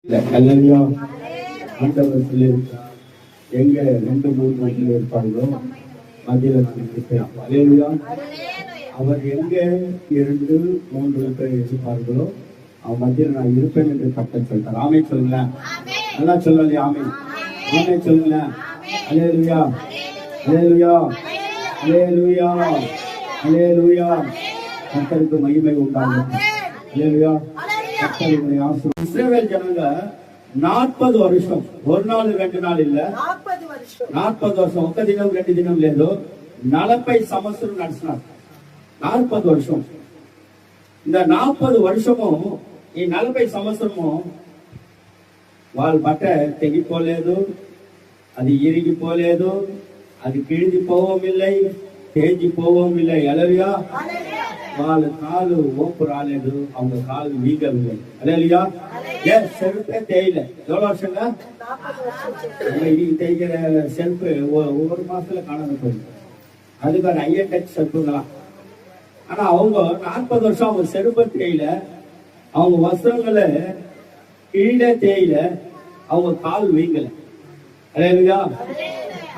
அல்லேலூயா. ஆண்டவர் சொல்லியிருக்கிறார், எங்க 2-3 வீட்டில் இருப்பார்களோ மத்தியில் இருப்பேன். அல்லேலூயா. அவர் எங்க 2-3 பேர் இருப்பார்களோ அவன் மத்தியில் நான் இருப்பேன் என்று கர்த்தர் சொல்றார். ஆமே சொல்லுங்களேன். நல்லா சொல்லலையா? ஆமே ஆமே சொல்லுங்களேன். அல்லேலூயா அல்லேலூயா அல்லேலூயா அல்லேலூயா. கர்த்தருக்கு மகிமை உண்டாகும். அல்லேலூயா. கர்த்தருடைய ஆசீர்வாதம். இஸ்ரவேல் ஜனங்க 40 வருஷம், ஒரு நாள் 2 நாள் இல்ல, 40 வருஷம், ఒక దినం 2 దినం లేదు, 40 సంవత్సరం నడిచినారు. 40 வருஷம். இந்த 40 வருஷமும் ఈ 40 సంవత్సరము వాళ్ళ బట్ట తెగిపోలేదు, అది ఇరిగిపోలేదు, అది కిడిదిపోవమిల్లై, తేజిపోవమిల్లై. அல்லேலூயா. వాళ్ళ காலு ஓப்பு ராలేదు, அவங்க கால் வீங்கவில்லை. அல்லேலூயா. ஏன் செருப்பே தேயில? எவ்வளவு வருஷங்க? இன்னைக்கு தேய்க்கிற செருப்பு ஒரு மாசத்துல காணாம போயிடும். அதுக்கு ஒரு ஐயன் செருப்புங்களாம். ஆனா அவங்க 40 வருஷம் அவங்க செருப்பை தேயில, அவங்க வஸ்திரங்களை கீழே தேயில, அவங்க கால் வீங்கல. அல்லேலூயா.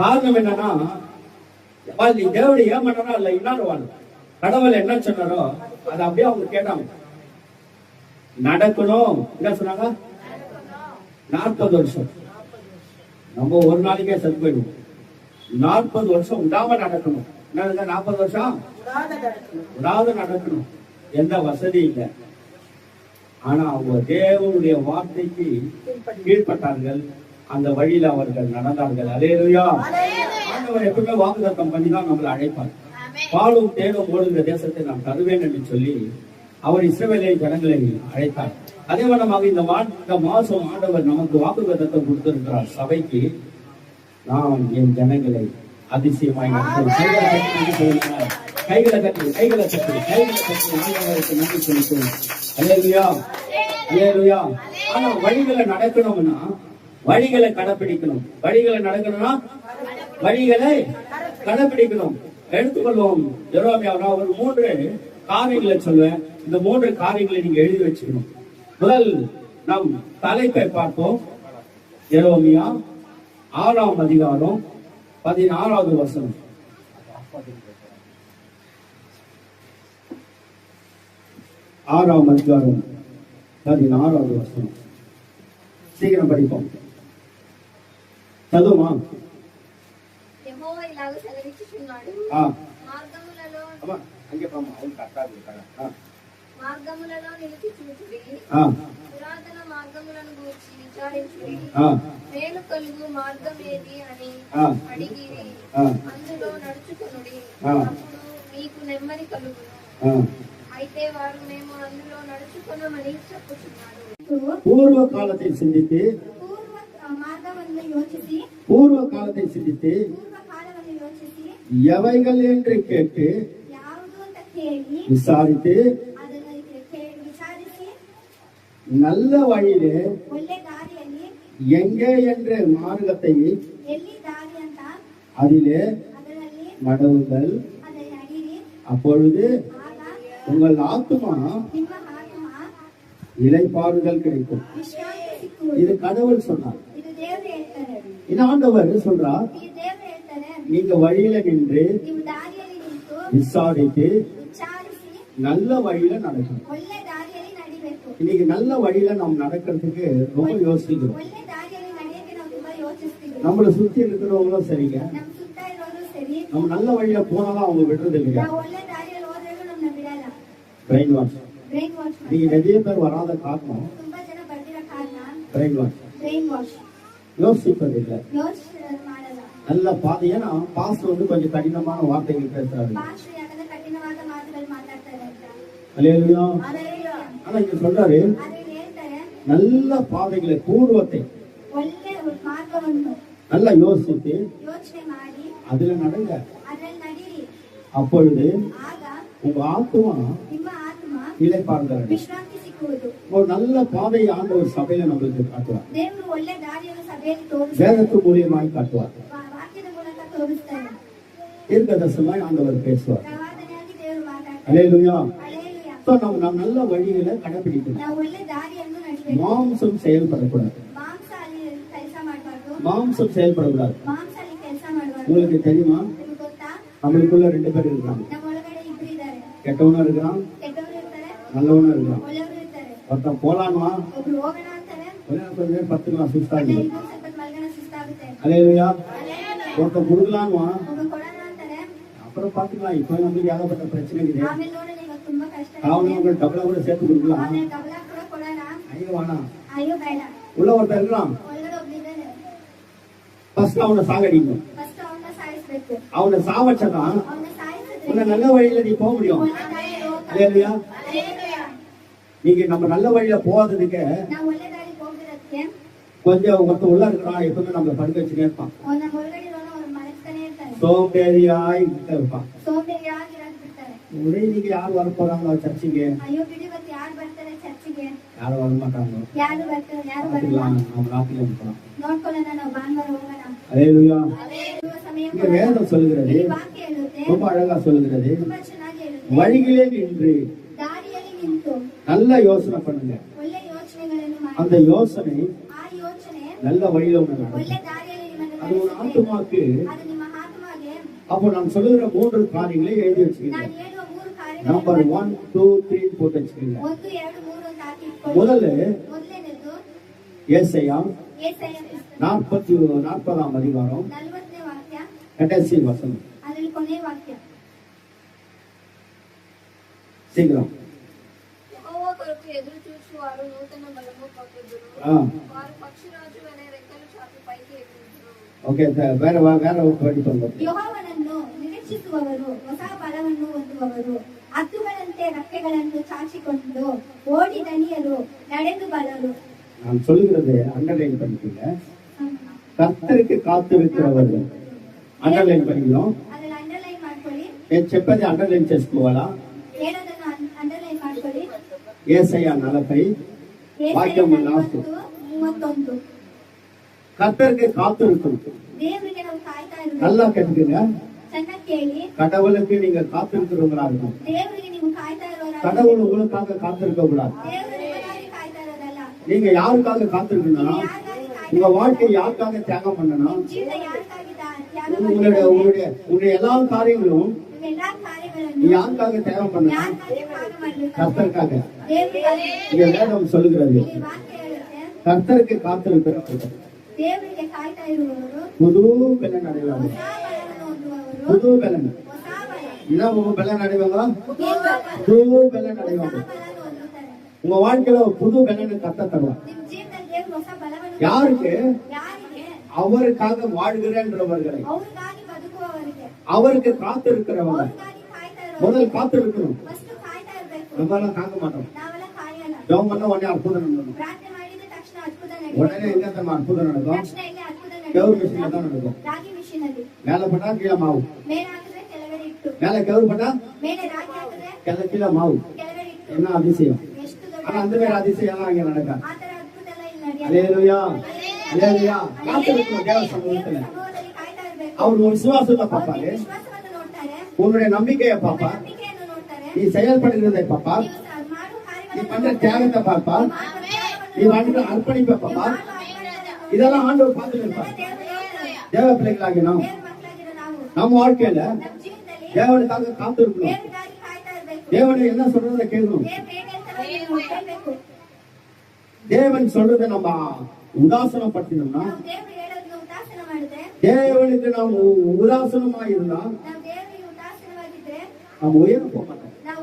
காரணம் என்னன்னா, நீ தேவனை ஏமாட்டா இல்ல, இன்னொரு வாழ் கடவுள் என்ன சொன்னாரோ அதை அப்படியே அவங்க கேட்டாங்க. நடக்கணும் என்ன சொன்னாங்க? 40 வருஷம். நம்ம ஒரு நாளைக்கே செத்து போயிடுவோம். 40 வருஷம் விடாம நடக்கணும். என்ன 40 வருஷம் விடாத நடக்கணும். எந்த வசதி இல்லை. ஆனா அவங்க தேவனுடைய வார்த்தைக்கு கீழ்பட்டார்கள். அந்த வழியில அவர்கள் நடந்தார்கள். அல்லேலூயா. ஆண்டவர் எப்பவுமே வாக்குத்தத்தம் பண்ணி தான் நம்மளை அழைப்பார். பாலும் தேனும் ஓடுகிற தேசத்தை நான் தருவேன் என்று சொல்லி அவர் இஸ்ரவேலை ஜனங்களை அழைத்தார். அதே வண்ணமாக இந்த மாசம் ஆண்டவர் நமக்கு வாக்குத்தத்தம் கொடுத்திருக்கிறார். சபைக்கு நான் என் ஜனங்களை அதிசயமாய் கைகளை கட்டி ஆண்டவருக்கு நன்றி சொல்லிட்டோம். அல்லேலூயா அல்லேலூயா. ஆனா வழிகளை நடக்கணும்னா வழிகளை கடைபிடிக்கணும். வழிகளை நடக்கணும்னா வழிகளை கடைபிடிக்கணும். எடுத்துக்கொள்வோம். எரோமியா ஒரு 3 காரியங்களை சொல்வேன். இந்த 3 காரியங்களை நீங்க எழுதி வச்சுக்கணும். முதல் நம் தலைப்பை பார்ப்போம். எரோமியா 6ஆம் அதிகாரம் 16வது வசனம். 6ஆம் அதிகாரம் 16வது வசனம். சீக்கிரம் படிப்போம். చదువుమా. యెహోవా ఇలాగ సెలవిచ్చుచున్నాడు, మార్గములలో నిలిచి చూచుడి, పురాతన మార్గములను గూర్చి విచారించుడి, మేలు కలుగు మార్గం ఏది అని అడిగిరి, అందులో నడుచుకొనుడి, అప్పుడు మీకు నెమ్మది కలుగును. అయితే వారు మేము అందులో నడుచుకొనమని చెప్పుచున్నారు. పూర్వ కాలத்தை சிந்தித்து பூர்வ காலத்தை சிந்தித்து எவைகள் என்று கேட்டு விசாரித்து நல்ல வழியிலே எங்கே என்ற மார்க்கத்தை அதிலே நடவுங்கள். அப்பொழுது உங்கள் ஆத்துமா இளைப்பாறுதல் கிடைக்கும். இது கடவுள் சொன்னார். ஆண்டவர் சொல்றார், நீங்க வழியில நின்று விசாரித்து நல்ல வழியில நடக்கணும். இன்னைக்கு நல்ல வழியில நாம் நடக்கிறதுக்கு ரொம்ப யோசிக்கிறோம். நம்மளை சுத்தி இருக்கிறவங்களும் சரிங்க, நம்ம நல்ல வழியில போனாலும் அவங்க விடுறது இல்லையா? Brain wash. நீங்க நிறைய பேர் வராத காரணம் பிரெயின் வாஷ். யோசிப்பதில்லை. நல்ல பாதையா பாஸ்டர் வந்து கொஞ்சம் கடினமான வார்த்தைகள் பேசுறாரு. அல்லேலூயா. ஆனா இங்க சொல்றாரு, நல்ல பாதைகளை பூர்வத்தை நல்லா யோசித்து அதுல நடங்க. அப்பொழுது உங்க ஆத்துமா இளைப்பாறுதல். ஒரு நல்ல பாதையை ஆண்டவர் சபையில நம்மளுக்கு காட்டுவார். வேதத்து மூலியமாய் காட்டுவார். தீர்க்கதரிசனமாய் ஆண்டவர் பேசுவார். அல்லேலூயா. நம்ம நல்ல வழிகளை கடைபிடிக்கணும். ಸಾಯಿಸಬೇಕು. மாம்சம் செயல்படக்கூடாது. ಮಾಂಸ ಅಲ್ಲಿ ಕೆಲಸ ಮಾಡಬಾರ್ದು. மாம்சம் செயல்படக்கூடாது. ಮಾಂಸ ಅಲ್ಲಿ ಕೆಲಸ ಮಾಡಬಾರ್ದು. உங்களுக்கு தெரியுமா, ನಿಮಗೆ ಗೊತ್ತಾ? நம்மளுக்குள்ள 2 பேர் இருக்காங்க. ನಮ್ಮ ಒಳಗಡೆ ಇಬ್ರು ಇದ್ದಾರೆ. கெட்டவனும் இருக்கிறான், ಕೆಟ್ಟವರು ಇರ್ತಾರೆ, நல்லவனும் இருக்கிறான். ಒಳ್ಳೆಯವರು ಇರ್ತಾರೆ. ஒருத்தன் போலான்வா, ಒಬ್ರು ಹೋಗೋಣ ಅಂತಾರೆ, கொஞ்ச நேரம் பத்துக்கலாம், சுஸ்தாகி. ಇನ್ನೊಂದ್ ಸ್ವಲ್ಪ ಮಲ್ಗಣ ಸುಸ್ತಾಗುತ್ತೆ. அல்லேலூயா. ஒருத்தன் கொடுக்கலான்வா, ಒಬ್ರು ಕೊಡೋಣ ಅಂತಾರೆ, அப்புறம் பாத்துக்கலாம். இப்ப நம்மளுக்கு ஏகப்பட்ட பிரச்சனை இருக்குது. ಆಮೇಲೆ ನೋಡೋಣ ಇವಾಗ ತುಂಬಾ ಕಷ್ಟ ಇದೆ. அவனுக்கு டபுளா கூட சேர்த்து கொடுக்கலாம். ಆಮೇಲೆ ಡಬಲ ಕೂಡ ಕೊಡೋಣ. ஐயோ வேணாம். ಅಯ್ಯೋ ಬೇಡ. உள்ள ஒருத்தன் இருக்கிறான், ಒಳಗಡೆ ಒಬ್ಳಿದ್ದಾನೆ. ஃபர்ஸ்ட் அவனை சாகடிக்கணும். ಫಸ್ಟ್ ಅವನ್ನ ಸಾಯಿಸ್ಬೇಕು. அவனை சாவச்சதான் ಅವನ್ನ ಸಾಯಿಸಿದ್ರೆ உன்னை நல்ல வழியில நீ போக முடியும். ಒಳ್ಳೆ ದಾರಿಯಲ್ಲಿ ಹೋಗ್ತಾನೆ. அல்லேலூயா. ಹಲ್ಲೆಲೂಯಾ. நீங்க நம்ம நல்ல வழியில போறதுக்கு ನಾವು ಒಳ್ಳೆ ದಾರಿಗೆ ಹೋಗಿರೋದಕ್ಕೆ கொஞ்சம் ஒருத்தன் உள்ள இருக்கிறான், எப்பவுமே நம்மள படுக்க வச்சுட்டே இருப்பான். ನಮ್ಮ ಒಳಗಡೆ ಇರೋನು ಅವ್ರು ಮನಸ್ತಾನೆ ಇರ್ತಾರೆ. சோம்பேறியாய் இருப்பான். ಸೋಂಬೇರಿಯಾಗಿರೋದು ಬಿಡ್ತಾರೆ. ஒரே நீங்க யார் வர போறாங்களோ சர்ச்சுக்கு, ಅಯ್ಯೋ ಬಿಡಿ ಇವತ್ತು ಯಾರು ಬರ್ತಾರೆ ಚರ್ಚಿಗೆ, யாரும் வர மாட்டாங்க. ಯಾರು ಬರ್ತಾರೆ ಯಾರು ಬರಲ್ಲ. பாத்துக்கலாம், நம்ம ராத்திரி போலாம். ನೋಡ್ಕೊಳ್ಳೋಣ, ನಾವು ಭಾನುವಾರ ಹೋಗೋಣ. அல்லேலூயா. ಇರುವ ಸಮಯ இங்க வேதம் சொல்லுகிறது, ಈ ವಾಕ್ಯ ಹೇಳುತ್ತೆ, ரொம்ப அழகா சொல்லுகிறது, ತುಂಬಾ ಚೆನ್ನಾಗಿ ಹೇಳುತ್ತೆ. வழியிலே நின்று ದಾರಿಯಲ್ಲಿ ನಿಂತು நல்ல யோசனை பண்ணுங்க. ಒಳ್ಳೆ ಯೋಚನೆಗಳನ್ನು ಮಾಡಿ, அந்த யோசனை ಆ ಯೋಚನೆ நல்ல வழியில ஒண்ணு நடக்கும். ಒಳ್ಳೆ ದಾರಿಯಲ್ಲಿ ನಿಮ್ಮನ್ನು அது ஒரு ನಡೆಸುತ್ತೆ. ஆத்துமாக்கு. ಅದು ನಿಮ್ಮ ಆತ್ಮಗೆ அப்போ நான் சொல்லுகிற 3 காரியங்களை எழுதி வச்சுக்கீங்க. ನಾನು ಹೇಳುವ 3 நம்பர் ಕಾರ್ಯಗಳನ್ನು 1, 2, 3 போட்டு வச்சுக்கீங்க. 1, 2, 3 ಅಂತ ಹಾಕಿ ಇಟ್ಕೊಳ್ಳಿ. முதல்ல ಮೊದಲನೇದು ஏசாயா ಯೆಶಾಯ ಪುಸ್ತಕ 40ஆம் அதிகாரம் 40ನೇ ವಾಕ್ಯ, கடைசி வசனம். ಅದರಲ್ಲಿ ಕೊನೆಯ ವಾಕ್ಯ. சீக்கிரம். యెహోవా కొరకు ఎదురు చూచువారు నూతన బలము పొందుదురు. ஆ, వారు పక్షిరాజు వలె రెక్కలు చాపి పైకి ఎగురుదురు. ஓகே. வேற படிப்போம். ಯೆಹೋವನನ್ನು ನಿರೀಕ್ಷಿಸುವವರು ಹೊಸ ಬಲವನ್ನು ಹೊಂದುವವರು, ಹದ್ದುಗಳಂತೆ ರೆಕ್ಕೆಗಳನ್ನು ಚಾಚಿಕೊಂಡು ಓಡಿ ದಣಿಯರು, ನಡೆದು ಬರರು. நான் சொல்லுகிறது அண்டர்லைன் பண்ணிக்கீங்க. கர்த்தருக்கு காத்திருக்கிறவர்கள் అండర్లైన్ பண்ணிக்கணும். ಅದನ್ನ ಅಂಡರ್ಲೈನ್ ಮಾಡ್ಕೊಳ್ಳಿ. నేను చెప్పేది అండర్లైన్ చేసుకోవాలా? ಹೇಳೋದನ್ನ ಅಂಡರ್ಲೈನ್ ಮಾಡ್ಕೊಳ್ಳಿ. ஏசாயா 40 வாக்கியம் லாஸ்ட். 31. கர்த்தருக்கு காத்திருக்கும். ದೇವರಿಗೆ ನಾವು ಕಾಯ್ತಾ ಇರಬೇಕು. நல்லா கேட்டுக்கங்க. ಚೆನ್ನಾಗಿ ಕೇಳಿ. கடவுளுக்கு நீங்க காத்திருக்கிறவங்களா இருக்கும். ದೇವರಿಗೆ ನೀವು ಕಾಯ್ತಾ ಇರೋರಾಗಿ, கடவுள் உங்களுக்காக காத்திருக்க கூடாது. ದೇವರು ನಿಮಗಾಗಿ ಕಾಯ್ತಾ ಇರೋದಲ್ಲ. நீங்க யாருக்காக காத்திருக்கணும்? ಯಾರಿಗಾಗಿ ಕಾಯ್ತಾ உங்க வாழ்க்கை யாருக்காக தியாகம் பண்ணணும்? ಜೀವಿತ ಯಾರಿಗಾಗಿ ತ್ಯಾಗ உங்களுடைய ಮಾಡಬೇಕು? உங்களுடைய உங்களுடைய எல்லா காரியங்களும் ಎಲ್ಲಾ நீ ಕಾರ್ಯಗಳನ್ನು யாருக்காக தியாகம் பண்ணணும்? ಯಾರಿಗಾಗಿ ತ್ಯಾಗ ಮಾಡಬೇಕು? கர்த்தருக்காக. ದೇವರಿಗೆ. இங்க வேதம் சொல்லுகிறது, ಇಲ್ಲಿ ವಾಕ್ಯ ಹೇಳುತ್ತೆ, கர்த்தருக்கு காத்திருக்கிறவர்கள் ದೇವರಿಗೆ ಕಾಯ್ತಾ ಇರುವವರು புது பலன் அடைவாங்க. ಹೊಸ ಬಲವನ್ನು ಹೊಂದುವವರು. புது பலன். ಹೊಸ ಬಲ. இதான் உங்க பலன் அடைவாங்க. ಹೊಸ புது பலன் அடைவாங்க. ಬಲವನ್ನು ಹೊಂದುತ್ತಾರೆ. உங்க வாழ்க்கையில ஒரு புது பலனை கத்த தருவாங்க. ನಿಮ್ ಜೀವನದಲ್ಲಿ ದೇವರು ಹೊಸ ಬಲವನ್ನು யாருக்கு? ಯಾರಿಗೆ? அவருக்காக வாழ்கிறன்றவர்களை, ಅವ್ರಿಗಾಗಿ ಬದುಕುವವರಿಗೆ, அவருக்கு காத்திருக்கிறவங்க. ಅವ್ರಿಗಾಗಿ ಕಾಯ್ತಾ ಇರೋರು. முதல் காத்திருக்கணும். ಫಸ್ಟ್ ಕಾಯ್ತಾ ಇರ್ಬೇಕು. நம்ம எல்லாம் காக்க மாட்டோம். ನಾವೆಲ್ಲ ಕಾಯಲ್ಲ. ஜெபம் பண்ண உடனே அற்புதம் நடக்கும். ಪ್ರಾರ್ಥನೆ ಮಾಡಿದ ತಕ್ಷಣ ಅದ್ಭುತ உடனே ನಡೆಯುತ್ತೆ. எங்க தெரியுமா அற்புதம் நடக்கும்? ತಕ್ಷಣ ಇಲ್ಲಿ ಅದ್ಭುತ கவுர் ನಡೆಯುತ್ತೆ. மிஷின்ல தான் நடக்கும். ರಾಗಿ ಮಿಷಿನ್ ಅಲ್ಲಿ மேல பண்ணா கீழே மாவு, ಮೇಲೆ ಹಾಕಿದ್ರೆ ಕೆಳಗಡೆ ಇಟ್ಟು, மேல கவுர் பண்ணா ಮೇಲೆ ರಾಗಿ ಹಾಕಿದ್ರೆ கீழே மாவு. ಕೆಳಗಡೆ ಇಟ್ಟು. என்ன அதிசயம்! ಎಷ್ಟು ದೊಡ್ಡ ஆனா அந்த மாதிரி அதிசயம் எல்லாம் இங்க நடக்காது. ಆ ತರ ಅದ್ಭುತ ಎಲ್ಲ ಇಲ್ಲಿ ನಡೆಯಲ್ಲ. அல்லேலூயா, அல்லேலூயா. காத்திருக்கணும் தேவ சமூகத்துல. ಸಮೂಹದಲ್ಲಿ ಕಾಯ್ತಾ ಇರ್ಬೇಕು. அவர் உன் விசுவாசத்தை ಅವ್ರು பார்ப்பாரு, ವಿಶ್ವಾಸವನ್ನು ನೋಡ್ತಾರೆ, உன்னுடைய நம்பிக்கையை பார்ப்பா, ನಂಬಿಕೆಯನ್ನು ನೋಡ್ತಾರೆ, நீ செயல்படுகிறதை பார்ப்பா, ನೀವು ಮಾಡು நீ ಕಾರ್ಯಗಳನ್ನು பண்ற தியாகத்தை பார்ப்பா, நீ வாழ்க்கை அர்ப்பணிப்பை பார்ப்பா. ದೇವರ இதெல்லாம் ஆண்டவர் பார்த்துட்டு இருப்பார். தேவ பிள்ளைகளாகி நாம் ಮಕ್ಕಳಾಗಿರೋ ನಾವು நம்ம வாழ்க்கையில ನಮ್ಮ ಜೀವನದಲ್ಲಿ தேவனுக்காக காத்திருக்கணும். ದೇವರಿಗಾಗಿ ಕಾಯ್ತಾ ಇರ್ಬೇಕು. தேவன் என்ன சொல்றதை கேட்கணும். ದೇವ್ರು ಏನ್ ಹೇಳ್ತಾರೋ ಅದನ್ನ ಕೇಳ್ಬೇಕು. தேவன் சொல்றதை நம்ம உதாசனப்படுத்தினோம்னா, ನಾವು ದೇವ್ರು ಹೇಳೋದನ್ನ ಉದಾಸೀನ ಮಾಡಿದ್ರೆ, தேவனுக்கு நாம் உதாசனமா இருந்தா ನಾವು ದೇವರಿಗೆ ಉದಾಸೀನವಾಗಿದ್ರೆ நம்ம உயர போக மாட்டோம். ನಾವು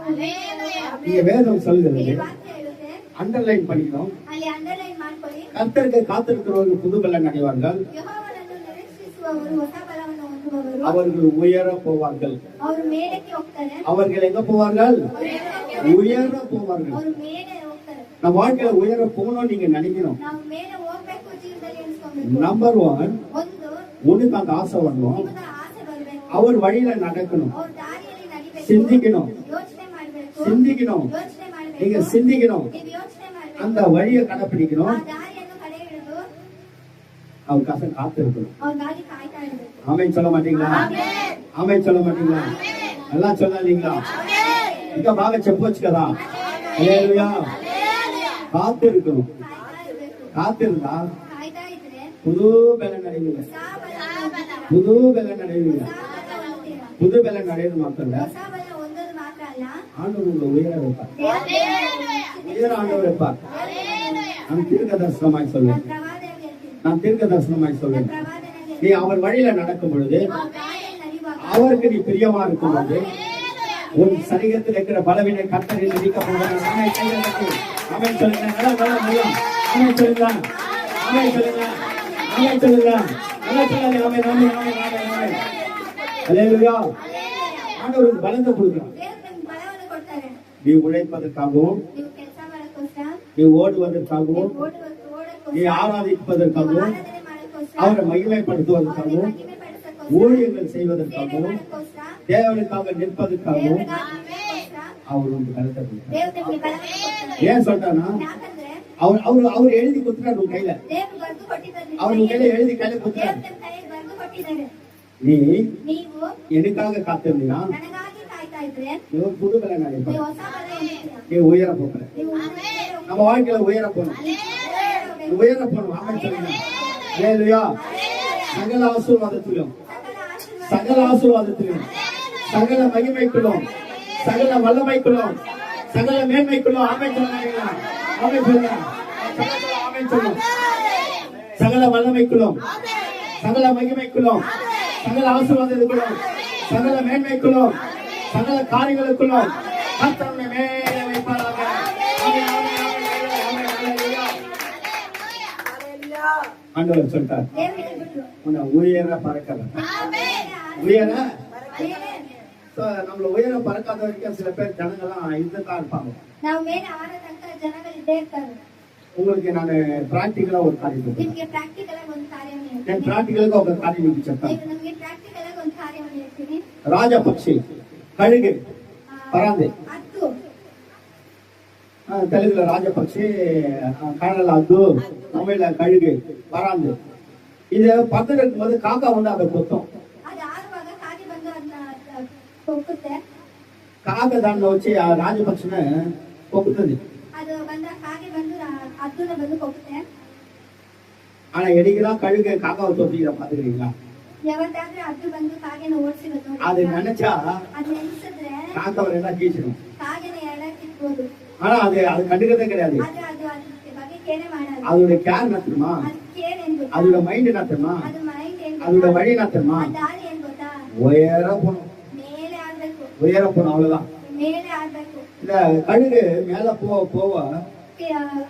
நீங்க வேதம் ಇಲ್ಲಿ சொல்லுகிறது ವಾಕ್ಯ ಹೇಳುತ್ತೆ, அண்டர்லைன் பண்ணிக்கணும். ಅಲ್ಲಿ ಅಂಡರ್ಲೈನ್ ಮಾಡ್ಕೊಳ್ಳಿ. கர்த்தருக்கு காத்திருக்கிறவர்கள் புது பலன் அடைவார்கள். ಯೆಹೋವನನ್ನು ನಿರೀಕ್ಷಿಸುವವರು ಹೊಸ ಬಲವನ್ನು ಹೊಂದುವವರು, அவர்கள் உயர போவார்கள். ಅವರು ಮೇಲಕ್ಕೆ ಹೋಗ್ತಾರೆ. அவர்கள் எங்க போவார்கள்? உயர போவார்கள். ಅವರು ಮೇಲೆ ಹೋಗ್ತಾರೆ. நம்ம வாழ்க்கையில உயர போகணும்னு நீங்க நினைக்கணும். ನಾವು ಮೇಲೆ ಹೋಗ್ಬೇಕು ಜೀವನದಲ್ಲಿ ಎಣಿಸ್ಕೊಬೇಕು. நம்பர் 1, ಒಂದು, உனக்கு அந்த ஆசை வரணும். ನಿಮಗೆ ಆಸೆ ಬರ್ಬೇಕು. அவர் வழியில நடக்கணும். ಅವ್ರ ದಾರಿಯಲ್ಲಿ ನಡಿಬೇಕು. சிந்திக்கணும். ಯೋಚನೆ ಮಾಡ್ಬೇಕು. சிந்திக்கணும். ಯೋಚನೆ ಮಾಡ್ಬೇಕು. நீங்க சிந்திக்கணும். ನೀವು ಯೋಚನೆ ಮಾಡ್ಬೇಕು. அந்த வழியை கடைபிடிக்கணும். ಆ ದಾರಿಯನ್ನು ಕಡೆ ಹಿಡಿದು அவருக்காக காத்திருக்கணும். ಅವ್ರಿಗಾಗಿ ಕಾಯ್ತಾ ಇರ್ಬೇಕು. ஆமென் சொல்ல மாட்டீங்களா? ஆமென் சொல்ல மாட்டீங்களா? நல்லா சொல்லாதீங்களா? ఇంకా బాగా చెప్పొచ్చు కదా. హల్లెలూయా. కాத்திருக்கணும். காத்திருந்தா ಕಾಯ್ತಾ ಇದ್ರೆ புது பலன் அடைவீங்க. ಹೊಸ ಬಲ புது பலன் அடைவீங்க. ಹೊಸ ಬಲ ಹೊಂದ್ತೀರಾ. புது பலன் அடைவது மாத்திரம் ಹೊಸ ಬಲ ಹೊಂದೋದು ಮಾತ್ರ ಅಲ್ಲ, ஆண்டவர் உங்களை உயர வைப்பார். ದೇವರು உயர ஆண்டவர் வைப்பார். நான் தீர்க்க தரிசனமாய் சொல்வேன். ನಾನು ಪ್ರವಾದನೆಯಾಗಿ ಹೇಳ್ತೀನಿ. நான் தீர்க்க தரிசனமாய் சொல்வேன். ನಾನು ಪ್ರವಾದನೆಯಾಗಿ நீ அவர் வழியில நடக்கும் பொழுது ನಿಮ್ಮ ಗಾಳಿಯಲ್ಲಿ ನಡೆಯುವಾಗ அவருக்கு நீ பிரியமா இருக்கும் பொழுது உன் சரீரத்தில் இருக்கிற பலவீனை கர்த்தரில் நீக்க போகிறார். அவன் சொல்லுங்க, அவன் சொல்லுங்க, அவன் சொல்லுங்க, அவன் சொல்லுங்க, நல்லா சொல்லாதே, அவன் நாமே நாமே நாமே நாமே. அல்லேலூயா. ஆண்டவர் பலத்தை கொடுக்கிறான். ದೇವರು ನಿಮ್ಗೆ ಬಲವನ್ನು ಕೊಡ್ತಾರೆ. நீ உழைப்பதற்காகவும், ನೀವು ಕೆಲಸ ಮಾಡೋಕ್ಕೋಸ್ಕರ, நீ ஓடுவதற்காகவும், ನೀವು ಓಡೋಕ್ಕೋಸ್ಕರ, நீ ஆராதிப்பதற்காகவும், ಆರಾಧನೆ ಮಾಡೋಕ್ಕೋಸ್ಕರ, அவரை மகிமைப்படுத்துவதற்காகவும், ಮಹಿಮೆ ಪಡಿಸೋಕ್ಕೋಸ್ಕರ, ஊழியங்கள் ಸೇವೆ செய்வதற்காகவும், ಮಾಡೋಕ್ಕೋಸ್ಕರ, தேவனுக்காக நிற்பதற்காகவும் ದೇವರಿಗಾಗಿ ನಿಲ್ಲೋಕ್ಕೋಸ್ಕರ, அவர் உனக்கு பலத்தை கொடுக்கிறார். ದೇವರು ನಿಮ್ಗೆ ಬಲವನ್ನು ಕೊಡ್ತಾರೆ. ஏன் சொல்றானா, ಯಾಕಂದ್ರೆ அவர் எழுதி கொடுத்துறாரு உன் கையில. ದೇವರು ಬರೆದು ಕೊಟ್ಟಿದ್ದಾರೆ. அவர் உன் கையில எழுதி கையில ದೇವರು கொடுத்துறாரு. ನಿಮ್ಮ ಕೈಯಲ್ಲಿ ಬರೆದು ಕೊಟ್ಟಿದ್ದಾರೆ. நீ ನೀವು எனக்காக காத்திருந்தீனா ನನಗಾಗಿ ಕಾಯ್ತಾ ಇದ್ರೆ நீ ஒரு புது பலன் அடைப்பாய். ನೀವು ಹೊಸ ಬಲ ಹೊಂದ್ತೀರಾ. நீ உயர போகிற. ನೀವು ಉನ್ನತ நம்ம வாழ்க்கையில உயர போகணும். நீ ಹೋಗ್ಬೇಕು. உயர போகணும். ஆமென் சொல்லுங்க. அல்லேலூயா. சகல ஆசீர்வாதத்திலும், ಸಕಲ ಆಶೀರ್ವಾದ, சகல ஆசீர்வாதத்திலும், சகல மகிமைக்குள்ளும், சகல வல்லமைக்குள்ளும், சகல மேன்மைக்குள்ளும் ஆமென் சொல்லுங்க. ஆமென் சொல்லுங்க. ஆமென் சொல்லுங்க. சகல வல்லமைக்குள்ளும், சகல மகிமைக்குள்ளும், சகல ஆசீர்வாதத்துக்குள்ளும், சகல மேன்மைக்குள்ளும், சகல காரியங்களுக்குள்ளும் கர்த்தர் உன்னை மேலே வைப்பாராக. ஆமென், ஆமென், ஆமென், ஆமென், அல்லேலூயா. ஆண்டவர் சொல்றார், ದೇವರು ಹೇಳ್ಬಿಟ್ರು. உன்னை உயர பறக்கல. உயர நம்மள உயர பறக்காத வரைக்கும் சில பேர் ஜனங்கள்லாம் இதுதான் இருப்பாங்க. ನಾವು ಮೇಲೆ ಆರ ತನಕ ಜನಗಳು ಇದ್ದೇ ಇರ್ತಾರೆ. உங்களுக்கு நான் பிராக்டிக்கலா ஒரு காரியம் சொல்றேன். ನಿಮ್ಗೆ ಪ್ರಾಕ್ಟಿಕಲ್ ಆಗಿ ಒಂದು ಕಾರ್ಯವನ್ನು నేను ಹೇಳ್ತೀನಿ. பிராக்டிக்கலுக்கு ఒక காரியம் మీకు చెప్తాను. ನೀವು ನಮ್ಗೆ ಪ್ರಾಕ್ಟಿಕಲ್ ಆಗಿ ಒಂದು ಕಾರ್ಯವನ್ನು ಹೇಳ್ತೀನಿ. రాజపక్షి కழுగు పరాంది ಹತ್ತು తెలుగులో రాజపక్షి, కన్నడలో అద్దు, తమిళ కழுகு பராந்து. இது பத்திரிக்கும் போது காக்கா வந்து அதை கொத்தும். ಅದು ಆರುವಾಗ ಕಾಗೆ ಬಂದು ಅದನ್ನ ಕೊಕ್ಕುತ್ತೆ. కాక దాన్ని వచ్చి ఆ రాజపక్షిని కొక్కుతుంది. ಅದು ಬಂದ ಕಾಗೆ ಬಂದು ಹದ್ದುನ ಬಂದು ಕೊಕ್ಕುತ್ತೆ. ஆனா எடிக்கலாம் கழுகு காக்காவை தொட்டிக்கிற பாத்துக்கிறீங்களா? ಯಾವತ್ತಾದ್ರೂ ಹದ್ದು ಬಂದು ಕಾಗೆನ ಓಡಿಸಿರೋದು ನೋಡಿ. அது நினைச்சா ಅದು ನೆನೆಸಿದ್ರೆ காக்காவை எல்லாம் கீச்சிடும். ಕಾಗೆನ ಎಳಕಿರ್ಬೋದು. ஆனா அது கண்டுக்கிறதே கிடையாது. ಆದ್ರೆ ಅದು ಅದ್ರ ಬಗ್ಗೆ ಕೇರೆ ಮಾಡಲ್ಲ. அதோட கேர் நத்துமா, ಅದು ಕೇರ್ ಏನ್ ಗೊತ್ತಾ? அதோட மைண்ட் நத்துமா, ಅದು ಮೈಂಡ್ ಏನ್ அதோட ಗೊತ್ತಾ? வழி நத்துமா, ಆ ದಾರಿ ಏನ್ ಗೊತ್ತಾ? உயர போகணும். ಮೇಲೆ ಆಡ್ಬೇಕು, உயர போகணும், அவ்வளவுதான். ಮೇಲೆ ಆಡ್ಬೇಕು. இந்த கழுகு மேல போவ